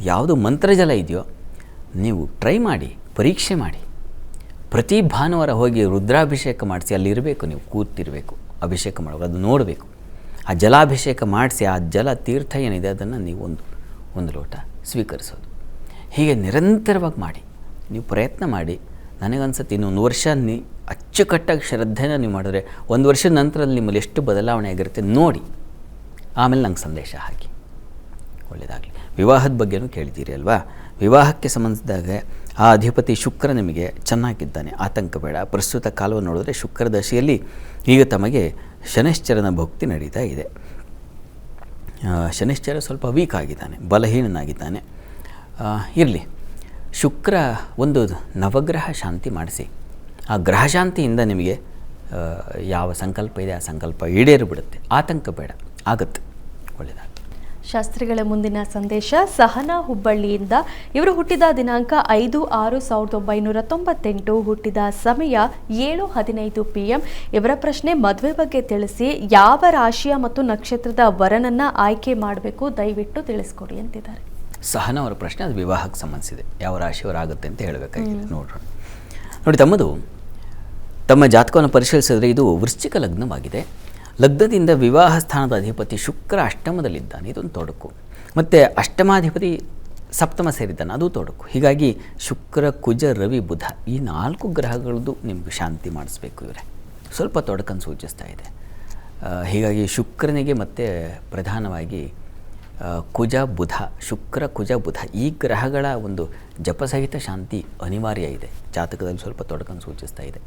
ಯಾವುದು ಮಂತ್ರಜಲ ಇದೆಯೋ ನೀವು ಟ್ರೈ ಮಾಡಿ, ಪರೀಕ್ಷೆ ಮಾಡಿ. ಪ್ರತಿ ಭಾನುವಾರ ಹೋಗಿ ರುದ್ರಾಭಿಷೇಕ ಮಾಡಿಸಿ, ಅಲ್ಲಿರಬೇಕು, ನೀವು ಕೂತಿರಬೇಕು, ಅಭಿಷೇಕ ಮಾಡುವಾಗ ಅದು ನೋಡಬೇಕು. ಆ ಜಲಾಭಿಷೇಕ ಮಾಡಿಸಿ ಆ ಜಲ ತೀರ್ಥ ಏನಿದೆ ಅದನ್ನು ನೀವು ಒಂದು ಲೋಟ ಸ್ವೀಕರಿಸೋದು. ಹೀಗೆ ನಿರಂತರವಾಗಿ ಮಾಡಿ, ನೀವು ಪ್ರಯತ್ನ ಮಾಡಿ. ನನಗನ್ಸುತ್ತೆ ಇನ್ನೊಂದು ವರ್ಷ ಅಚ್ಚುಕಟ್ಟಾಗಿ ಶ್ರದ್ಧೆನ ನೀವು ಮಾಡಿದ್ರೆ 1 ವರ್ಷದ ನಂತರದಲ್ಲಿ ನಿಮ್ಮಲ್ಲಿ ಎಷ್ಟು ಬದಲಾವಣೆ ಆಗಿರುತ್ತೆ ನೋಡಿ, ಆಮೇಲೆ ನಂಗೆ ಸಂದೇಶ ಹಾಕಿ. ಒಳ್ಳೆಯದಾಗಲಿ. ವಿವಾಹದ ಬಗ್ಗೆನೂ ಕೇಳಿದ್ದೀರಿ ಅಲ್ವಾ? ವಿವಾಹಕ್ಕೆ ಸಂಬಂಧಿಸಿದಾಗ ಆ ಅಧಿಪತಿ ಶುಕ್ರ ನಿಮಗೆ ಚೆನ್ನಾಗಿದ್ದಾನೆ, ಆತಂಕ ಬೇಡ. ಪ್ರಸ್ತುತ ಕಾಲವನ್ನು ನೋಡಿದ್ರೆ ಶುಕ್ರ ದಶೆಯಲ್ಲಿ ಈಗ ತಮಗೆ ಶನೈಶ್ಚರನ ಭಕ್ತಿ ನಡೀತಾ ಇದೆ. ಶನೈಶ್ಚರ ಸ್ವಲ್ಪ ವೀಕ್ ಆಗಿದ್ದಾನೆ, ಬಲಹೀನನಾಗಿದ್ದಾನೆ. ಇರಲಿ, ಶುಕ್ರ ಒಂದು ನವಗ್ರಹ ಶಾಂತಿ ಮಾಡಿಸಿ. ಆ ಗ್ರಹ ಶಾಂತಿಯಿಂದ ನಿಮಗೆ ಯಾವ ಸಂಕಲ್ಪ ಇದೆ ಆ ಸಂಕಲ್ಪ ಈಡೇರಿಬಿಡುತ್ತೆ. ಆತಂಕ ಬೇಡ, ಆಗುತ್ತೆ. ಒಳ್ಳೆಯದಾಗಲಿ. ಶಾಸ್ತ್ರಿಗಳ ಮುಂದಿನ ಸಂದೇಶ ಸಹನಾ ಹುಬ್ಬಳ್ಳಿಯಿಂದ. ಇವರು ಹುಟ್ಟಿದ ದಿನಾಂಕ 5/6/1998, ಹುಟ್ಟಿದ ಸಮಯ 7:15 PM. ಇವರ ಪ್ರಶ್ನೆ, ಮದುವೆ ಬಗ್ಗೆ ತಿಳಿಸಿ, ಯಾವ ರಾಶಿಯ ಮತ್ತು ನಕ್ಷತ್ರದ ವರನನ್ನು ಆಯ್ಕೆ ಮಾಡಬೇಕು, ದಯವಿಟ್ಟು ತಿಳಿಸ್ಕೊಡಿ ಅಂತಿದ್ದಾರೆ. ಸಹನಾ ಅವರ ಪ್ರಶ್ನೆ ಅದು ವಿವಾಹಕ್ಕೆ ಸಂಬಂಧಿಸಿದೆ. ಯಾವ ರಾಶಿಯವರಾಗುತ್ತೆ ಅಂತ ಹೇಳಬೇಕಾಗಿದೆ. ನೋಡೋಣ. ನೋಡಿ, ತಮ್ಮ ಜಾತಕವನ್ನು ಪರಿಶೀಲಿಸಿದ್ರೆ ಇದು ವೃಶ್ಚಿಕ ಲಗ್ನವಾಗಿದೆ. ಲಗ್ನದಿಂದ ವಿವಾಹ ಸ್ಥಾನದ ಅಧಿಪತಿ ಶುಕ್ರ ಅಷ್ಟಮದಲ್ಲಿದ್ದಾನೆ, ಇದೊಂದು ತೊಡಕು. ಮತ್ತು ಅಷ್ಟಮಾಧಿಪತಿ ಸಪ್ತಮ ಸೇರಿದ್ದಾನೆ, ಅದು ತೊಡಕು. ಹೀಗಾಗಿ ಶುಕ್ರ ಕುಜ ರವಿ ಬುಧ ಈ 4 ಗ್ರಹಗಳದ್ದು ನಿಮಗೆ ಶಾಂತಿ ಮಾಡಿಸ್ಬೇಕು. ಇವರೇ ಸ್ವಲ್ಪ ತೊಡಕನ್ನು ಸೂಚಿಸ್ತಾ ಇದೆ. ಹೀಗಾಗಿ ಶುಕ್ರನಿಗೆ ಮತ್ತು ಪ್ರಧಾನವಾಗಿ ಕುಜ ಬುಧ, ಶುಕ್ರ ಕುಜ ಬುಧ ಈ ಗ್ರಹಗಳ ಒಂದು ಜಪಸಹಿತ ಶಾಂತಿ ಅನಿವಾರ್ಯ ಇದೆ. ಜಾತಕದಲ್ಲಿ ಸ್ವಲ್ಪ ತೊಡಕನ್ನು ಸೂಚಿಸ್ತಾ ಇದೆ.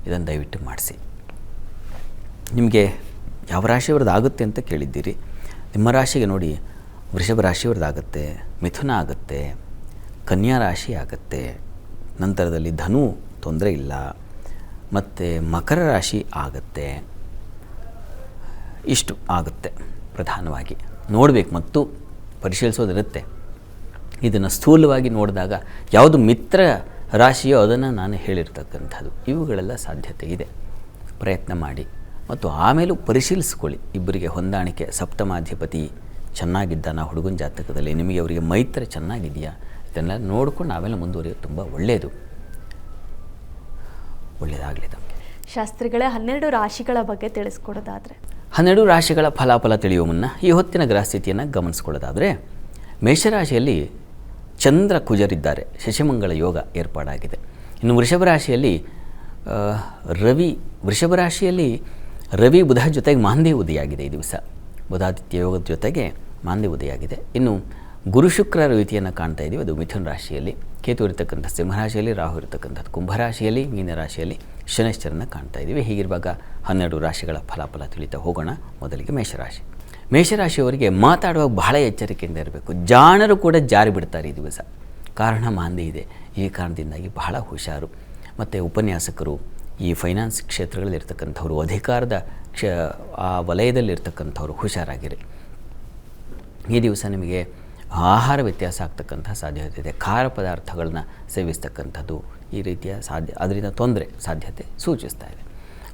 ಇದನ್ನು ದಯವಿಟ್ಟು ಮಾಡಿಸಿ. ನಿಮಗೆ ಯಾವ ರಾಶಿಯವ್ರದ್ದಾಗುತ್ತೆ ಅಂತ ಕೇಳಿದ್ದೀರಿ. ನಿಮ್ಮ ರಾಶಿಗೆ ನೋಡಿ, ವೃಷಭ ರಾಶಿಯವ್ರದ್ದಾಗುತ್ತೆ, ಮಿಥುನ ಆಗುತ್ತೆ, ಕನ್ಯಾ ರಾಶಿ ಆಗುತ್ತೆ, ನಂತರದಲ್ಲಿ ಧನು ತೊಂದರೆ ಇಲ್ಲ, ಮತ್ತು ಮಕರ ರಾಶಿ ಆಗುತ್ತೆ. ಇಷ್ಟು ಆಗುತ್ತೆ ಪ್ರಧಾನವಾಗಿ. ನೋಡಬೇಕು ಮತ್ತು ಪರಿಶೀಲಿಸೋದಿರುತ್ತೆ. ಇದನ್ನು ಸ್ಥೂಲವಾಗಿ ನೋಡಿದಾಗ ಯಾವುದು ಮಿತ್ರ ರಾಶಿಯೋ ಅದನ್ನು ನಾನು ಹೇಳಿರ್ತಕ್ಕಂಥದ್ದು. ಇವುಗಳೆಲ್ಲ ಸಾಧ್ಯತೆ ಇದೆ. ಪ್ರಯತ್ನ ಮಾಡಿ ಮತ್ತು ಆಮೇಲೂ ಪರಿಶೀಲಿಸ್ಕೊಳ್ಳಿ. ಇಬ್ಬರಿಗೆ ಹೊಂದಾಣಿಕೆ, ಸಪ್ತಮಾಧಿಪತಿ ಚೆನ್ನಾಗಿದ್ದಾನ ಹುಡುಗನ ಜಾತಕದಲ್ಲಿ, ನಿಮಗೆ ಅವರಿಗೆ ಮೈತ್ರಿ ಚೆನ್ನಾಗಿದೆಯಾ, ಇದನ್ನೆಲ್ಲ ನೋಡ್ಕೊಂಡು ಆಮೇಲೆ ಮುಂದುವರಿಯೋದು ತುಂಬ ಒಳ್ಳೆಯದಾಗಲಿ ತಮಗೆ. ಶಾಸ್ತ್ರಿಗಳೇ, 12 ರಾಶಿಗಳ ಬಗ್ಗೆ ತಿಳಿಸ್ಕೊಡೋದಾದರೆ? 12 ರಾಶಿಗಳ ಫಲಾಫಲ ತಿಳಿಯುವ ಮುನ್ನ ಈ ಹೊತ್ತಿನ ಗ್ರಹಸ್ಥಿತಿಯನ್ನು ಗಮನಿಸ್ಕೊಳ್ಳೋದಾದರೆ, ಮೇಷರಾಶಿಯಲ್ಲಿ ಚಂದ್ರ ಕುಜರಿದ್ದಾರೆ, ಶಶಿಮಂಗಳ ಯೋಗ ಏರ್ಪಾಡಾಗಿದೆ. ಇನ್ನು ವೃಷಭ ರಾಶಿಯಲ್ಲಿ ರವಿ ಬುಧ ಜೊತೆಗೆ ಮಾಂದ್ಯ ಉದಯಾಗಿದೆ. ಈ ದಿವಸ ಬುಧಾದಿತ್ಯ ಯೋಗದ ಜೊತೆಗೆ ಮಾಂದ್ಯ ಉದಯಾಗಿದೆ. ಇನ್ನು ಗುರು ಶುಕ್ರರ ಯುತಿಯನ್ನು ಕಾಣ್ತಾ ಇದ್ದೀವಿ, ಅದು ಮಿಥುನ ರಾಶಿಯಲ್ಲಿ. ಕೇತು ಇರತಕ್ಕಂಥ ಸಿಂಹರಾಶಿಯಲ್ಲಿ, ರಾಹು ಇರತಕ್ಕಂಥದ್ದು ಕುಂಭರಾಶಿಯಲ್ಲಿ, ಮೀನರಾಶಿಯಲ್ಲಿ ಶನೈಶ್ಚರನ್ನು ಕಾಣ್ತಾ ಇದ್ದೀವಿ. ಹೀಗಿರುವಾಗ 12 ರಾಶಿಗಳ ಫಲಾಫಲ ತಿಳಿತಾ ಹೋಗೋಣ. ಮೊದಲಿಗೆ ಮೇಷರಾಶಿಯವರಿಗೆ ಮಾತಾಡುವಾಗ ಬಹಳ ಎಚ್ಚರಿಕೆಯಿಂದ ಇರಬೇಕು. ಜಾಣರು ಕೂಡ ಜಾರಿ ಬಿಡ್ತಾರೆ ಈ ದಿವಸ, ಕಾರಣ ಮಾಂದ್ಯ ಇದೆ. ಈ ಕಾರಣದಿಂದಾಗಿ ಬಹಳ ಹುಷಾರು. ಮತ್ತು ಉಪನ್ಯಾಸಕರು, ಈ ಫೈನಾನ್ಸ್ ಕ್ಷೇತ್ರಗಳಲ್ಲಿರ್ತಕ್ಕಂಥವ್ರು, ಅಧಿಕಾರದ ಆ ವಲಯದಲ್ಲಿರ್ತಕ್ಕಂಥವ್ರು ಹುಷಾರಾಗಿರಿ. ಈ ದಿವಸ ನಿಮಗೆ ಆಹಾರ ವ್ಯತ್ಯಾಸ ಆಗ್ತಕ್ಕಂಥ ಸಾಧ್ಯತೆ ಇದೆ. ಖಾರ ಪದಾರ್ಥಗಳನ್ನ ಸೇವಿಸ್ತಕ್ಕಂಥದ್ದು, ಈ ರೀತಿಯ ಅದರಿಂದ ತೊಂದರೆ ಸಾಧ್ಯತೆ ಸೂಚಿಸ್ತಾ ಇದೆ.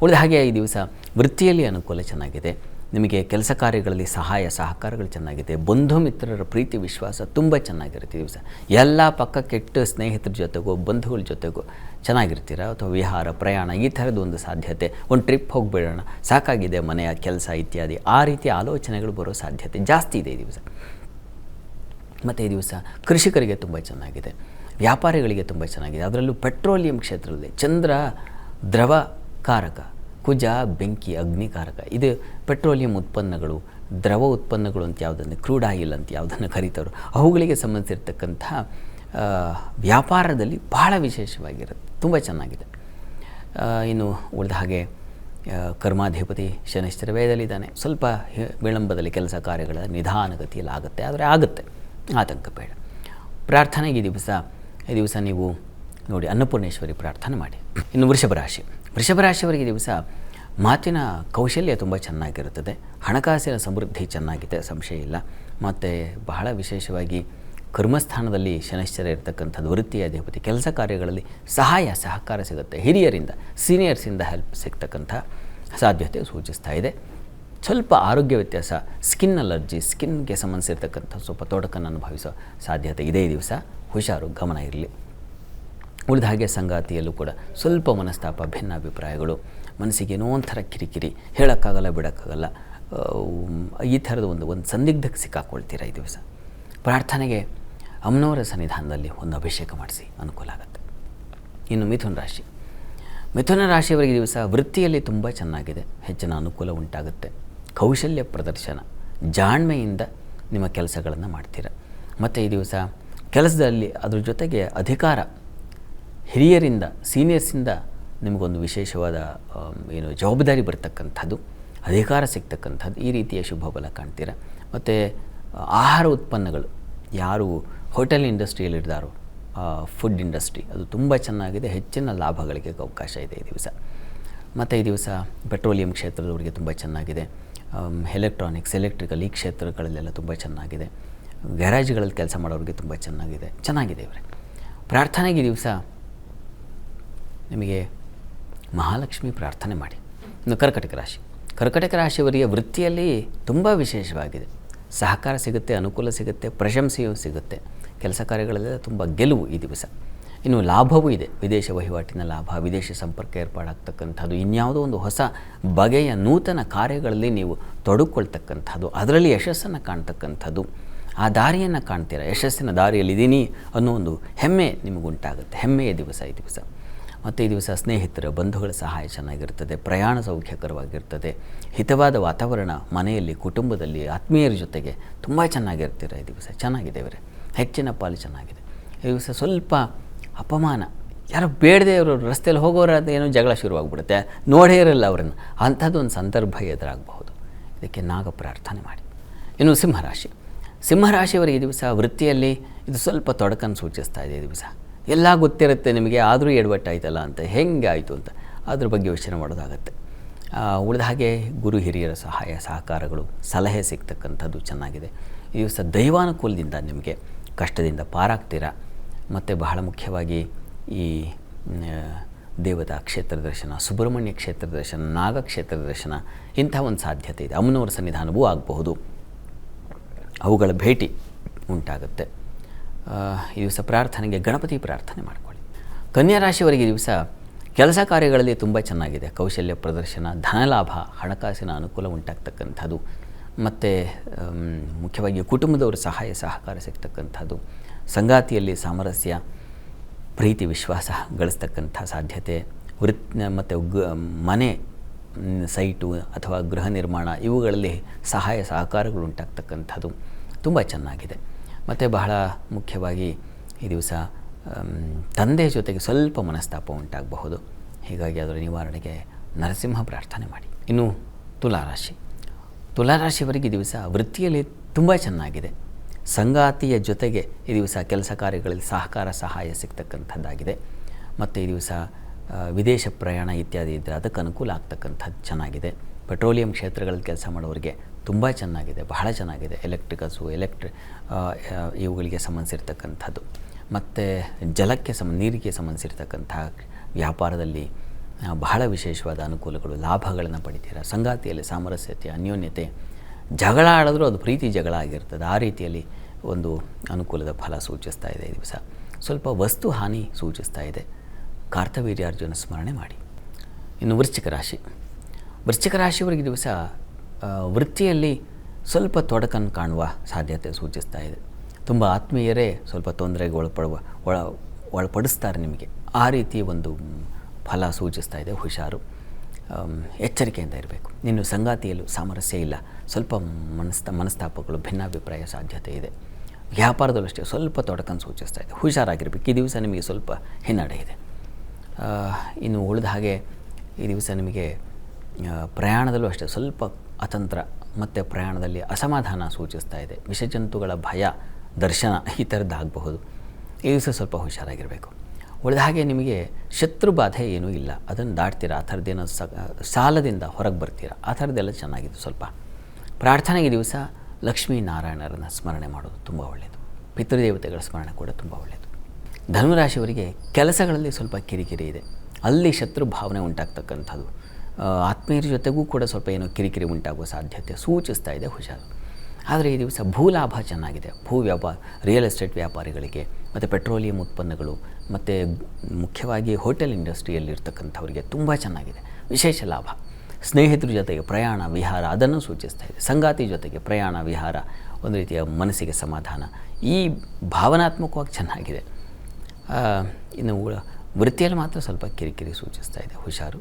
ಉಳಿದ ಹಾಗೆ ಈ ದಿವಸ ವೃತ್ತಿಯಲ್ಲಿ ಅನುಕೂಲ ಚೆನ್ನಾಗಿದೆ. ನಿಮಗೆ ಕೆಲಸ ಕಾರ್ಯಗಳಲ್ಲಿ ಸಹಾಯ ಸಹಕಾರಗಳು ಚೆನ್ನಾಗಿದೆ. ಬಂಧು ಮಿತ್ರರ ಪ್ರೀತಿ ವಿಶ್ವಾಸ ತುಂಬ ಚೆನ್ನಾಗಿರುತ್ತೆ ಈ ದಿವಸ. ಎಲ್ಲ ಪಕ್ಕ ಕೆಟ್ಟ ಸ್ನೇಹಿತರ ಜೊತೆಗೋ ಬಂಧುಗಳ ಜೊತೆಗೋ ಚೆನ್ನಾಗಿರ್ತೀರ, ಅಥವಾ ವಿಹಾರ ಪ್ರಯಾಣ ಈ ಥರದ್ದು ಒಂದು ಸಾಧ್ಯತೆ. ಒಂದು ಟ್ರಿಪ್ ಹೋಗಿಬಿಡೋಣ, ಸಾಕಾಗಿದೆ ಮನೆಯ ಕೆಲಸ ಇತ್ಯಾದಿ, ಆ ರೀತಿಯ ಆಲೋಚನೆಗಳು ಬರೋ ಸಾಧ್ಯತೆ ಜಾಸ್ತಿ ಇದೆ ಈ ದಿವಸ. ಮತ್ತು ಈ ದಿವಸ ಕೃಷಿಕರಿಗೆ ತುಂಬ ಚೆನ್ನಾಗಿದೆ, ವ್ಯಾಪಾರಿಗಳಿಗೆ ತುಂಬ ಚೆನ್ನಾಗಿದೆ. ಅದರಲ್ಲೂ ಪೆಟ್ರೋಲಿಯಂ ಕ್ಷೇತ್ರದಲ್ಲಿ ಚಂದ್ರ ದ್ರವಕಾರಕ, ಕುಜ ಬೆಂಕಿ ಅಗ್ನಿಕಾರಕ. ಇದು ಪೆಟ್ರೋಲಿಯಂ ಉತ್ಪನ್ನಗಳು, ದ್ರವ ಉತ್ಪನ್ನಗಳು ಅಂತ ಯಾವುದನ್ನು, ಕ್ರೂಡ್ ಆಯಿಲ್ ಅಂತ ಯಾವುದನ್ನು ಕರೀತಾರೋ ಅವುಗಳಿಗೆ ಸಂಬಂಧಿಸಿರ್ತಕ್ಕಂಥ ವ್ಯಾಪಾರದಲ್ಲಿ ಬಹಳ ವಿಶೇಷವಾಗಿರುತ್ತೆ, ತುಂಬ ಚೆನ್ನಾಗಿದೆ. ಇನ್ನು ಉಳಿದ ಹಾಗೆ ಕರ್ಮಾಧಿಪತಿ ಶನೈಶ್ಚರ ವ್ಯಯದಲ್ಲಿದ್ದಾನೆ. ಸ್ವಲ್ಪ ವಿಳಂಬದಲ್ಲಿ ಕೆಲಸ ಕಾರ್ಯಗಳ ನಿಧಾನಗತಿಯಲ್ಲಿ ಆಗುತ್ತೆ, ಆದರೆ ಆಗುತ್ತೆ, ಆತಂಕ ಬೇಡ. ಪ್ರಾರ್ಥನೆಗೆ ಈ ದಿವಸ ನೀವು ನೋಡಿ ಅನ್ನಪೂರ್ಣೇಶ್ವರಿ ಪ್ರಾರ್ಥನೆ ಮಾಡಿ. ಇನ್ನು ವೃಷಭ ರಾಶಿಯವರಿಗೆ ಈ ದಿವಸ ಮಾತಿನ ಕೌಶಲ್ಯ ತುಂಬ ಚೆನ್ನಾಗಿರುತ್ತದೆ. ಹಣಕಾಸಿನ ಸಮೃದ್ಧಿ ಚೆನ್ನಾಗಿದೆ, ಸಂಶಯ ಇಲ್ಲ. ಮತ್ತು ಬಹಳ ವಿಶೇಷವಾಗಿ ಕರ್ಮಸ್ಥಾನದಲ್ಲಿ ಶನೈಶ್ಚರ ಇರತಕ್ಕಂಥದ್ದು, ವೃತ್ತಿಯ ಅಧಿಪತಿ, ಕೆಲಸ ಕಾರ್ಯಗಳಲ್ಲಿ ಸಹಾಯ ಸಹಕಾರ ಸಿಗುತ್ತೆ. ಹಿರಿಯರಿಂದ, ಸೀನಿಯರ್ಸಿಂದ ಹೆಲ್ಪ್ ಸಿಗ್ತಕ್ಕಂಥ ಸಾಧ್ಯತೆ ಸೂಚಿಸ್ತಾ ಇದೆ. ಸ್ವಲ್ಪ ಆರೋಗ್ಯ ವ್ಯತ್ಯಾಸ, ಸ್ಕಿನ್ ಅಲರ್ಜಿ, ಸ್ಕಿನ್ಗೆ ಸಂಬಂಧಿಸಿರ್ತಕ್ಕಂಥ ಸ್ವಲ್ಪ ತೊಡಕನ್ನು ಅನುಭವಿಸೋ ಸಾಧ್ಯತೆ ಇದೆ ಈ ದಿವಸ. ಹುಷಾರು, ಗಮನ ಇರಲಿ. ಉಳಿದ ಹಾಗೆ ಸಂಗಾತಿಯಲ್ಲೂ ಕೂಡ ಸ್ವಲ್ಪ ಮನಸ್ತಾಪ, ಭಿನ್ನಾಭಿಪ್ರಾಯಗಳು, ಮನಸ್ಸಿಗೆ ಏನೋ ಒಂಥರ ಕಿರಿಕಿರಿ, ಹೇಳೋಕ್ಕಾಗಲ್ಲ ಬಿಡೋಕ್ಕಾಗಲ್ಲ, ಈ ಥರದ ಒಂದು ಸಂದಿಗ್ಧಕ್ಕೆ ಸಿಕ್ಕಾಕೊಳ್ತೀರ ಈ ದಿವಸ. ಪ್ರಾರ್ಥನೆಗೆ ಅಮ್ಮನವರ ಸನ್ನಿಧಾನದಲ್ಲಿ ಒಂದು ಅಭಿಷೇಕ ಮಾಡಿಸಿ, ಅನುಕೂಲ ಆಗುತ್ತೆ. ಇನ್ನು ಮಿಥುನ ರಾಶಿಯವರಿಗೆ ದಿವಸ ವೃತ್ತಿಯಲ್ಲಿ ತುಂಬ ಚೆನ್ನಾಗಿದೆ, ಹೆಚ್ಚಿನ ಅನುಕೂಲ ಉಂಟಾಗುತ್ತೆ. ಕೌಶಲ್ಯ ಪ್ರದರ್ಶನ, ಜಾಣ್ಮೆಯಿಂದ ನಿಮ್ಮ ಕೆಲಸಗಳನ್ನು ಮಾಡ್ತೀರ. ಮತ್ತು ಈ ದಿವಸ ಕೆಲಸದಲ್ಲಿ ಅದ್ರ ಜೊತೆಗೆ ಅಧಿಕಾರ, ಹಿರಿಯರಿಂದ, ಸೀನಿಯರ್ಸಿಂದ ನಿಮಗೊಂದು ವಿಶೇಷವಾದ ಜವಾಬ್ದಾರಿ ಬರ್ತಕ್ಕಂಥದ್ದು, ಅಧಿಕಾರ ಸಿಗ್ತಕ್ಕಂಥದ್ದು, ಈ ರೀತಿಯ ಶುಭ ಬಲ ಕಾಣ್ತೀರ. ಮತ್ತು ಆಹಾರ ಉತ್ಪನ್ನಗಳು, ಯಾರು ಹೋಟೆಲ್ ಇಂಡಸ್ಟ್ರಿಯಲ್ಲಿದ್ದಾರೋ, ಫುಡ್ ಇಂಡಸ್ಟ್ರಿ, ಅದು ತುಂಬ ಚೆನ್ನಾಗಿದೆ, ಹೆಚ್ಚಿನ ಲಾಭಗಳಿಗೆ ಅವಕಾಶ ಇದೆ ಈ ದಿವಸ. ಮತ್ತು ಈ ದಿವಸ ಪೆಟ್ರೋಲಿಯಂ ಕ್ಷೇತ್ರದವರಿಗೆ ತುಂಬ ಚೆನ್ನಾಗಿದೆ. ಎಲೆಕ್ಟ್ರಾನಿಕ್ಸ್, ಎಲೆಕ್ಟ್ರಿಕಲ್ ಈ ಕ್ಷೇತ್ರಗಳಲ್ಲೆಲ್ಲ ತುಂಬ ಚೆನ್ನಾಗಿದೆ. ಗ್ಯಾರೇಜ್ಗಳಲ್ಲಿ ಕೆಲಸ ಮಾಡೋರಿಗೆ ತುಂಬ ಚೆನ್ನಾಗಿದೆ ಇವರೇ. ಪ್ರಾರ್ಥನೆಗೆ ಈ ದಿವಸ ನಿಮಗೆ ಮಹಾಲಕ್ಷ್ಮಿ ಪ್ರಾರ್ಥನೆ ಮಾಡಿ. ಇನ್ನು ಕರ್ಕಟಕ ರಾಶಿಯವರಿಗೆ ವೃತ್ತಿಯಲ್ಲಿ ತುಂಬ ವಿಶೇಷವಾಗಿದೆ. ಸಹಕಾರ ಸಿಗುತ್ತೆ, ಅನುಕೂಲ ಸಿಗುತ್ತೆ, ಪ್ರಶಂಸೆಯೂ ಸಿಗುತ್ತೆ. ಕೆಲಸ ಕಾರ್ಯಗಳೆಲ್ಲ ತುಂಬ ಗೆಲುವು ಈ ದಿವಸ. ಇನ್ನು ಲಾಭವೂ ಇದೆ, ವಿದೇಶ ವಹಿವಾಟಿನ ಲಾಭ, ವಿದೇಶಿ ಸಂಪರ್ಕ ಏರ್ಪಾಡಾಗ್ತಕ್ಕಂಥದ್ದು, ಇನ್ಯಾವುದೋ ಒಂದು ಹೊಸ ಬಗೆಯ ನೂತನ ಕಾರ್ಯಗಳಲ್ಲಿ ನೀವು ತೊಡಗಿಕೊಳ್ತಕ್ಕಂಥದ್ದು, ಅದರಲ್ಲಿ ಯಶಸ್ಸನ್ನು ಕಾಣ್ತಕ್ಕಂಥದ್ದು, ಆ ದಾರಿಯನ್ನು ಕಾಣ್ತೀರ, ಯಶಸ್ಸಿನ ದಾರಿಯಲ್ಲಿದ್ದೀನಿ ಅನ್ನೋ ಒಂದು ಹೆಮ್ಮೆ ನಿಮಗುಂಟಾಗುತ್ತೆ. ಹೆಮ್ಮೆಯ ದಿವಸ ಈ ದಿವಸ. ಮತ್ತು ಈ ದಿವಸ ಸ್ನೇಹಿತರ, ಬಂಧುಗಳ ಸಹಾಯ ಚೆನ್ನಾಗಿರ್ತದೆ, ಪ್ರಯಾಣ ಸೌಖ್ಯಕರವಾಗಿರ್ತದೆ, ಹಿತವಾದ ವಾತಾವರಣ ಮನೆಯಲ್ಲಿ, ಕುಟುಂಬದಲ್ಲಿ, ಆತ್ಮೀಯರ ಜೊತೆಗೆ ತುಂಬ ಚೆನ್ನಾಗಿರ್ತೀರ ಈ ದಿವಸ. ಚೆನ್ನಾಗಿದೆ ಇವರೇ, ಹೆಚ್ಚಿನ ಪಾಲು ಚೆನ್ನಾಗಿದೆ ಈ ದಿವಸ. ಸ್ವಲ್ಪ ಅಪಮಾನ, ಯಾರೋ ಬೇಡದೆ ಅವರು ರಸ್ತೆಯಲ್ಲಿ ಹೋಗೋರಾದ ಏನೋ ಜಗಳ ಶುರುವಾಗ್ಬಿಡುತ್ತೆ, ನೋಡೇ ಇರಲ್ಲ ಅವರನ್ನು, ಅಂಥದ್ದೊಂದು ಸಂದರ್ಭ ಎದುರಾಗಬಹುದು. ಇದಕ್ಕೆ ನಾಗ ಪ್ರಾರ್ಥನೆ ಮಾಡಿ. ಇನ್ನು ಸಿಂಹರಾಶಿಯವರಿಗೆ ಈ ದಿವಸ ವೃತ್ತಿಯಲ್ಲಿ ಇದು ಸ್ವಲ್ಪ ತೊಡಕನ್ನು ಸೂಚಿಸ್ತಾ ಇದೆ ಈ ದಿವಸ. ಎಲ್ಲ ಗೊತ್ತಿರುತ್ತೆ ನಿಮಗೆ, ಆದರೂ ಎಡವಟ್ಟಾಯ್ತಲ್ಲ ಅಂತ, ಹೆಂಗೆ ಆಯಿತು ಅಂತ ಅದ್ರ ಬಗ್ಗೆ ಯೋಚನೆ ಮಾಡೋದಾಗತ್ತೆ. ಉಳಿದ ಹಾಗೆ ಗುರು ಹಿರಿಯರ ಸಹಾಯ ಸಹಕಾರಗಳು, ಸಲಹೆ ಸಿಗ್ತಕ್ಕಂಥದ್ದು ಚೆನ್ನಾಗಿದೆ ಈ ದಿವಸ. ದೈವಾನುಕೂಲದಿಂದ ನಿಮಗೆ ಕಷ್ಟದಿಂದ ಪಾರಾಗ್ತೀರಾ. ಮತ್ತು ಬಹಳ ಮುಖ್ಯವಾಗಿ ಈ ದೇವತಾ ಕ್ಷೇತ್ರ ದರ್ಶನ, ಸುಬ್ರಹ್ಮಣ್ಯ ಕ್ಷೇತ್ರ ದರ್ಶನ, ನಾಗ ಕ್ಷೇತ್ರ ದರ್ಶನ ಇಂಥ ಒಂದು ಸಾಧ್ಯತೆ ಇದೆ. ಅಮ್ಮನವರ ಸನ್ನಿಧಾನವೂ ಆಗಬಹುದು, ಅವುಗಳ ಭೇಟಿ ಉಂಟಾಗುತ್ತೆ. ಈ ದಿವಸ ಪ್ರಾರ್ಥನೆಗೆ ಗಣಪತಿ ಪ್ರಾರ್ಥನೆ ಮಾಡಿಕೊಳ್ಳಿ. ಕನ್ಯಾ ರಾಶಿಯವರಿಗೆ ಈ ದಿವಸ ಕೆಲಸ ಕಾರ್ಯಗಳಲ್ಲಿ ತುಂಬ ಚೆನ್ನಾಗಿದೆ. ಕೌಶಲ್ಯ ಪ್ರದರ್ಶನ, ಧನಲಾಭ, ಹಣಕಾಸಿನ ಅನುಕೂಲ ಉಂಟಾಗ್ತಕ್ಕಂಥದ್ದು, ಮತ್ತು ಮುಖ್ಯವಾಗಿ ಕುಟುಂಬದವರ ಸಹಾಯ ಸಹಕಾರ ಸಿಗ್ತಕ್ಕಂಥದ್ದು, ಸಂಗಾತಿಯಲ್ಲಿ ಸಾಮರಸ್ಯ, ಪ್ರೀತಿ ವಿಶ್ವಾಸ ಗಳಿಸ್ತಕ್ಕಂಥ ಸಾಧ್ಯತೆ, ಮತ್ತು ಮನೆ ಸೈಟು ಅಥವಾ ಗೃಹ ನಿರ್ಮಾಣ ಇವುಗಳಲ್ಲಿ ಸಹಾಯ ಸಹಕಾರಗಳು ಉಂಟಾಗ್ತಕ್ಕಂಥದ್ದು ತುಂಬ ಚೆನ್ನಾಗಿದೆ. ಮತ್ತು ಬಹಳ ಮುಖ್ಯವಾಗಿ ಈ ದಿವಸ ತಂದೆಯ ಜೊತೆಗೆ ಸ್ವಲ್ಪ ಮನಸ್ತಾಪ ಉಂಟಾಗಬಹುದು. ಹೀಗಾಗಿ ಅದರ ನಿವಾರಣೆಗೆ ನರಸಿಂಹ ಪ್ರಾರ್ಥನೆ ಮಾಡಿ. ಇನ್ನು ತುಲಾರಾಶಿ. ತುಲಾರಾಶಿಯವರಿಗೆ ಈ ದಿವಸ ವೃತ್ತಿಯಲ್ಲಿ ತುಂಬ ಚೆನ್ನಾಗಿದೆ. ಸಂಗಾತಿಯ ಜೊತೆಗೆ ಈ ದಿವಸ ಕೆಲಸ ಕಾರ್ಯಗಳಲ್ಲಿ ಸಹಾಯ ಸಿಗ್ತಕ್ಕಂಥದ್ದಾಗಿದೆ. ಮತ್ತು ಈ ದಿವಸ ವಿದೇಶ ಪ್ರಯಾಣ ಇತ್ಯಾದಿ ಇದ್ದರೆ ಅದಕ್ಕೆ ಅನುಕೂಲ ಆಗ್ತಕ್ಕಂಥದ್ದು ಚೆನ್ನಾಗಿದೆ. ಪೆಟ್ರೋಲಿಯಂ ಕ್ಷೇತ್ರಗಳಲ್ಲಿ ಕೆಲಸ ಮಾಡೋರಿಗೆ ತುಂಬ ಚೆನ್ನಾಗಿದೆ, ಬಹಳ ಚೆನ್ನಾಗಿದೆ. ಎಲೆಕ್ಟ್ರಿಕಲ್ಸು, ಇವುಗಳಿಗೆ ಸಂಬಂಧಿಸಿರ್ತಕ್ಕಂಥದ್ದು, ಮತ್ತು ಜಲಕ್ಕೆ ನೀರಿಗೆ ಸಂಬಂಧಿಸಿರ್ತಕ್ಕಂಥ ವ್ಯಾಪಾರದಲ್ಲಿ ಬಹಳ ವಿಶೇಷವಾದ ಅನುಕೂಲಗಳು, ಲಾಭಗಳನ್ನು ಪಡಿತೀರ. ಸಂಗಾತಿಯಲ್ಲಿ ಸಾಮರಸ್ಯತೆ, ಅನ್ಯೋನ್ಯತೆ, ಜಗಳ ಆಡಿದ್ರೂ ಅದು ಪ್ರೀತಿ ಜಗಳ ಆಗಿರ್ತದೆ. ಆ ರೀತಿಯಲ್ಲಿ ಒಂದು ಅನುಕೂಲದ ಫಲ ಸೂಚಿಸ್ತಾ ಇದೆ. ಈ ದಿವಸ ಸ್ವಲ್ಪ ವಸ್ತು ಹಾನಿ ಸೂಚಿಸ್ತಾ ಇದೆ. ಕಾರ್ತವೀರ್ಯಾರ್ಜುನ ಸ್ಮರಣೆ ಮಾಡಿ. ಇನ್ನು ವೃಶ್ಚಿಕ ರಾಶಿ. ವೃಶ್ಚಿಕ ರಾಶಿಯವರಿಗೆ ದಿವಸ ವೃತ್ತಿಯಲ್ಲಿ ಸ್ವಲ್ಪ ತೊಡಕನ್ನು ಕಾಣುವ ಸಾಧ್ಯತೆ ಸೂಚಿಸ್ತಾ ಇದೆ. ತುಂಬ ಆತ್ಮೀಯರೇ ಸ್ವಲ್ಪ ತೊಂದರೆಗೆ ಒಳಪಡಿಸ್ತಾರೆ ನಿಮಗೆ. ಆ ರೀತಿ ಒಂದು ಫಲ ಸೂಚಿಸ್ತಾ ಇದೆ. ಹುಷಾರು, ಎಚ್ಚರಿಕೆಯಿಂದ ಇರಬೇಕು. ಇನ್ನು ಸಂಗಾತಿಯಲ್ಲೂ ಸಾಮರಸ್ಯ ಇಲ್ಲ, ಸ್ವಲ್ಪ ಮನಸ್ತಾಪಗಳು, ಭಿನ್ನಾಭಿಪ್ರಾಯ ಸಾಧ್ಯತೆ ಇದೆ. ವ್ಯಾಪಾರದಲ್ಲೂ ಅಷ್ಟೇ ಸ್ವಲ್ಪ ತೊಡಕನ್ನು ಸೂಚಿಸ್ತಾ ಇದೆ. ಹುಷಾರಾಗಿರಬೇಕು. ಈ ದಿವಸ ನಿಮಗೆ ಸ್ವಲ್ಪ ಹಿನ್ನಡೆ ಇದೆ. ಇನ್ನು ಉಳಿದ ಹಾಗೆ ಈ ದಿವಸ ನಿಮಗೆ ಪ್ರಯಾಣದಲ್ಲೂ ಅಷ್ಟೇ ಸ್ವಲ್ಪ ಅತಂತ್ರ ಮತ್ತು ಪ್ರಯಾಣದಲ್ಲಿ ಅಸಮಾಧಾನ ಸೂಚಿಸ್ತಾ ಇದೆ. ವಿಷಜಂತುಗಳ ಭಯ, ದರ್ಶನ ಈ ಥರದ್ದಾಗಬಹುದು. ಈ ದಿವಸ ಸ್ವಲ್ಪ ಹುಷಾರಾಗಿರಬೇಕು. ಉಳಿದ ಹಾಗೆ ನಿಮಗೆ ಶತ್ರು ಬಾಧೆ ಏನೂ ಇಲ್ಲ, ಅದನ್ನು ದಾಟ್ತೀರ. ಆ ಥರದ್ದೇನೋ ಸಾಲದಿಂದ ಹೊರಗೆ ಬರ್ತೀರ. ಆ ಥರದ್ದೆಲ್ಲ ಚೆನ್ನಾಗಿದೆ. ಸ್ವಲ್ಪ ಪ್ರಾರ್ಥನೆಗೆ ದಿವಸ ಲಕ್ಷ್ಮೀನಾರಾಯಣರನ್ನು ಸ್ಮರಣೆ ಮಾಡೋದು ತುಂಬ ಒಳ್ಳೆಯದು. ಪಿತೃದೇವತೆಗಳ ಸ್ಮರಣೆ ಕೂಡ ತುಂಬ ಒಳ್ಳೆಯದು. ಧನುರಾಶಿಯವರಿಗೆ ಕೆಲಸಗಳಲ್ಲಿ ಸ್ವಲ್ಪ ಕಿರಿಕಿರಿ ಇದೆ. ಅಲ್ಲಿ ಶತ್ರು ಭಾವನೆ ಉಂಟಾಗ್ತಕ್ಕಂಥದ್ದು, ಆತ್ಮೀಯರ ಜೊತೆಗೂ ಕೂಡ ಸ್ವಲ್ಪ ಏನೋ ಕಿರಿಕಿರಿ ಉಂಟಾಗುವ ಸಾಧ್ಯತೆ ಸೂಚಿಸ್ತಾ ಇದೆ. ಹುಷಾರು. ಆದರೆ ಈ ದಿವಸ ಭೂಲಾಭ ಚೆನ್ನಾಗಿದೆ. ರಿಯಲ್ ಎಸ್ಟೇಟ್ ವ್ಯಾಪಾರಿಗಳಿಗೆ, ಮತ್ತು ಪೆಟ್ರೋಲಿಯಂ ಉತ್ಪನ್ನಗಳು, ಮತ್ತು ಮುಖ್ಯವಾಗಿ ಹೋಟೆಲ್ ಇಂಡಸ್ಟ್ರಿಯಲ್ಲಿರ್ತಕ್ಕಂಥವರಿಗೆ ತುಂಬ ಚೆನ್ನಾಗಿದೆ. ವಿಶೇಷ ಲಾಭ. ಸ್ನೇಹಿತರ ಜೊತೆಗೆ ಪ್ರಯಾಣ ವಿಹಾರ ಅದನ್ನು ಸೂಚಿಸ್ತಾ ಇದೆ. ಸಂಗಾತಿ ಜೊತೆಗೆ ಪ್ರಯಾಣ ವಿಹಾರ ಒಂದು ರೀತಿಯ ಮನಸ್ಸಿಗೆ ಸಮಾಧಾನ, ಈ ಭಾವನಾತ್ಮಕವಾಗಿ ಚೆನ್ನಾಗಿದೆ. ಇನ್ನು ವೃತ್ತಿಯಲ್ಲಿ ಮಾತ್ರ ಸ್ವಲ್ಪ ಕಿರಿಕಿರಿ ಸೂಚಿಸ್ತಾ ಇದೆ. ಹುಷಾರು.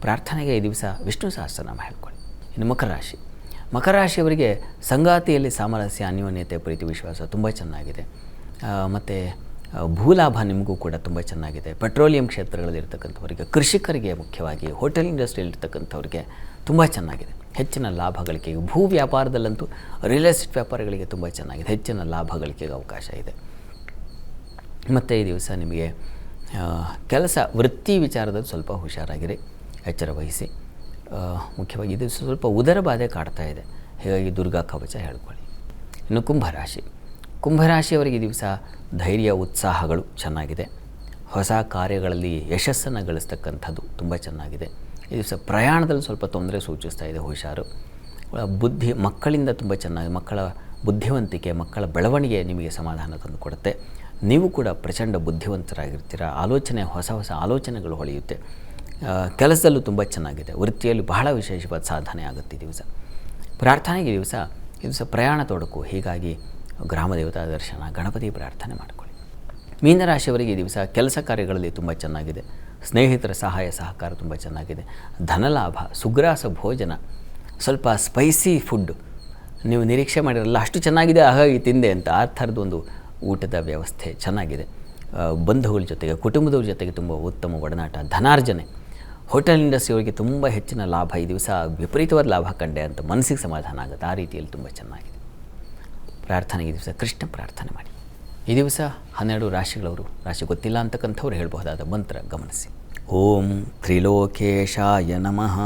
ಪ್ರಾರ್ಥನೆಗೆ ಈ ದಿವಸ ವಿಷ್ಣು ಸಹಸ್ರನಾಮ ಹೇಳ್ಕೊಳ್ಳಿ. ಇನ್ನು ಮಕರ ರಾಶಿ. ಮಕರ ರಾಶಿಯವರಿಗೆ ಸಂಗಾತಿಯಲ್ಲಿ ಸಾಮರಸ್ಯ, ಅನ್ಯೋನ್ಯತೆ, ಪ್ರೀತಿ ವಿಶ್ವಾಸ ತುಂಬ ಚೆನ್ನಾಗಿದೆ. ಮತ್ತು ಭೂಲಾಭ ನಿಮಗೂ ಕೂಡ ತುಂಬ ಚೆನ್ನಾಗಿದೆ. ಪೆಟ್ರೋಲಿಯಂ ಕ್ಷೇತ್ರಗಳಲ್ಲಿರ್ತಕ್ಕಂಥವರಿಗೆ, ಕೃಷಿಕರಿಗೆ, ಮುಖ್ಯವಾಗಿ ಹೋಟೆಲ್ ಇಂಡಸ್ಟ್ರಿಯಲ್ಲಿರ್ತಕ್ಕಂಥವ್ರಿಗೆ ತುಂಬ ಚೆನ್ನಾಗಿದೆ. ಹೆಚ್ಚಿನ ಲಾಭ ಗಳಿಕೆಗೆ, ಭೂ ವ್ಯಾಪಾರದಲ್ಲಂತೂ ರಿಯಲ್ ಎಸ್ಟೇಟ್ ವ್ಯಾಪಾರಿಗಳಿಗೆ ತುಂಬ ಚೆನ್ನಾಗಿದೆ. ಹೆಚ್ಚಿನ ಲಾಭ ಗಳಿಕೆಗೆ ಅವಕಾಶ ಇದೆ. ಮತ್ತು ಈ ದಿವಸ ನಿಮಗೆ ಕೆಲಸ ವೃತ್ತಿ ವಿಚಾರದಲ್ಲಿ ಸ್ವಲ್ಪ ಹುಷಾರಾಗಿರಿ, ಎಚ್ಚರ ವಹಿಸಿ. ಮುಖ್ಯವಾಗಿ ಇದು ಸ್ವಲ್ಪ ಉದರ ಬಾಧೆ ಕಾಡ್ತಾ ಇದೆ. ಹೀಗಾಗಿ ದುರ್ಗಾ ಕವಚ ಹೇಳ್ಕೊಳ್ಳಿ. ಇನ್ನು ಕುಂಭರಾಶಿ. ಕುಂಭರಾಶಿಯವರಿಗೆ ಈ ದಿವಸ ಧೈರ್ಯ, ಉತ್ಸಾಹಗಳು ಚೆನ್ನಾಗಿದೆ. ಹೊಸ ಕಾರ್ಯಗಳಲ್ಲಿ ಯಶಸ್ಸನ್ನು ಗಳಿಸ್ತಕ್ಕಂಥದ್ದು ತುಂಬ ಚೆನ್ನಾಗಿದೆ. ಈ ದಿವಸ ಪ್ರಯಾಣದಲ್ಲಿ ಸ್ವಲ್ಪ ತೊಂದರೆ ಸೂಚಿಸ್ತಾ ಇದೆ. ಹುಷಾರು. ಮಕ್ಕಳಿಂದ ತುಂಬ ಚೆನ್ನಾಗಿ, ಮಕ್ಕಳ ಬುದ್ಧಿವಂತಿಕೆ, ಮಕ್ಕಳ ಬೆಳವಣಿಗೆ ನಿಮಗೆ ಸಮಾಧಾನ ತಂದು ಕೊಡುತ್ತೆ. ನೀವು ಕೂಡ ಪ್ರಚಂಡ ಬುದ್ಧಿವಂತರಾಗಿರ್ತೀರ. ಹೊಸ ಹೊಸ ಆಲೋಚನೆಗಳು ಹೊಳೆಯುತ್ತೆ. ಕೆಲಸದಲ್ಲೂ ತುಂಬ ಚೆನ್ನಾಗಿದೆ. ವೃತ್ತಿಯಲ್ಲಿ ಬಹಳ ವಿಶೇಷವಾದ ಸಾಧನೆ ಆಗುತ್ತೆ ಈ ದಿವಸ. ಪ್ರಾರ್ಥನೆಗೆ ಈ ದಿವಸ ಪ್ರಯಾಣ ತೊಡಕು. ಹೀಗಾಗಿ ಗ್ರಾಮ ದೇವತಾ ದರ್ಶನ, ಗಣಪತಿ ಪ್ರಾರ್ಥನೆ ಮಾಡಿಕೊಳ್ಳಿ. ಮೀನರಾಶಿಯವರಿಗೆ ಈ ದಿವಸ ಕೆಲಸ ಕಾರ್ಯಗಳಲ್ಲಿ ತುಂಬ ಚೆನ್ನಾಗಿದೆ. ಸ್ನೇಹಿತರ ಸಹಾಯ ಸಹಕಾರ ತುಂಬ ಚೆನ್ನಾಗಿದೆ. ಧನಲಾಭ, ಸುಗ್ರಾಸ ಭೋಜನ, ಸ್ವಲ್ಪ ಸ್ಪೈಸಿ ಫುಡ್ ನೀವು ನಿರೀಕ್ಷೆ ಮಾಡಿರಲ್ಲ ಅಷ್ಟು ಚೆನ್ನಾಗಿದೆ, ಹಾಗಾಗಿ ತಿಂದೆ ಅಂತ ಆ ಥರದೊಂದು ಊಟದ ವ್ಯವಸ್ಥೆ ಚೆನ್ನಾಗಿದೆ. ಬಂಧುಗಳ ಜೊತೆಗೆ, ಕುಟುಂಬದವ್ರ ಜೊತೆಗೆ ತುಂಬ ಉತ್ತಮ ಒಡನಾಟ, ಧನಾರ್ಜನೆ. ಹೋಟೆಲ್ ಇಂಡಸ್ಟ್ರಿಯವರಿಗೆ ತುಂಬ ಹೆಚ್ಚಿನ ಲಾಭ. ಈ ದಿವಸ ವಿಪರೀತವಾದ ಲಾಭ ಕಂಡೆ ಅಂತ ಮನಸ್ಸಿಗೆ ಸಮಾಧಾನ ಆಗುತ್ತೆ. ಆ ರೀತಿಯಲ್ಲಿ ತುಂಬ ಚೆನ್ನಾಗಿದೆ. ಪ್ರಾರ್ಥನೆಗೆ ಈ ದಿವಸ ಕೃಷ್ಣ ಪ್ರಾರ್ಥನೆ ಮಾಡಿ. ಈ ದಿವಸ 12 ರಾಶಿಗಳವರು, ರಾಶಿ ಗೊತ್ತಿಲ್ಲ ಅಂತಕ್ಕಂಥವ್ರು ಹೇಳಬಹುದಾದ ಮಂತ್ರ ಗಮನಿಸಿ. ಓಂ ತ್ರಿಲೋಕೇಶಾಯ ನಮಃ.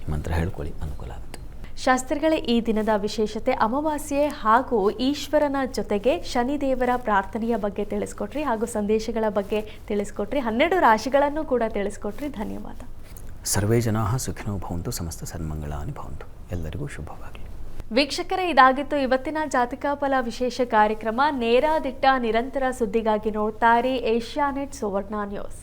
ಈ ಮಂತ್ರ ಹೇಳ್ಕೊಳ್ಳಿ, ಅನುಕೂಲ ಆಗುತ್ತೆ. ಶಾಸ್ತ್ರಿಗಳೇ, ಈ ದಿನದ ವಿಶೇಷತೆ ಅಮಾವಾಸ್ಯೆ ಹಾಗೂ ಈಶ್ವರನ ಜೊತೆಗೆ ಶನಿದೇವರ ಪ್ರಾರ್ಥನೆಯ ಬಗ್ಗೆ ತಿಳಿಸ್ಕೊಟ್ರಿ ಹಾಗೂ ಸಂದೇಶಗಳ ಬಗ್ಗೆ ತಿಳಿಸ್ಕೊಟ್ರಿ. 12 ರಾಶಿಗಳನ್ನು ಕೂಡ ತಿಳಿಸ್ಕೊಟ್ರಿ. ಧನ್ಯವಾದ. ಸರ್ವೇ ಜನಾಃ ಸುಖಿನೋ ಭವಂತು, ಸಮಸ್ತ ಸನ್ಮಂಗಳಾನಿ ಭವಂತು. ಎಲ್ಲರಿಗೂ ಶುಭವಾಗಲಿ. ವೀಕ್ಷಕರೇ, ಇದಾಗಿತ್ತು ಇವತ್ತಿನ ಜಾತಕ ಫಲ ವಿಶೇಷ ಕಾರ್ಯಕ್ರಮ. ನೇರ ದಿಟ್ಟ ನಿರಂತರ ಸುದ್ದಿಗಾಗಿ ನೋಡ್ತಾ ಇರಿ ಏಷ್ಯಾನೆಟ್ ಸುವರ್ಣ ನ್ಯೂಸ್.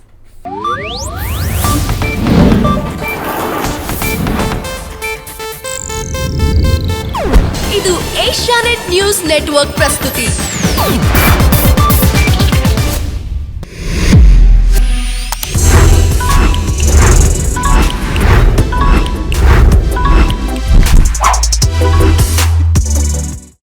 ಇದು ಏಷ್ಯಾನೆಟ್ ನ್ಯೂಸ್ ನೆಟ್ವರ್ಕ್ ಪ್ರಸ್ತುತಿ.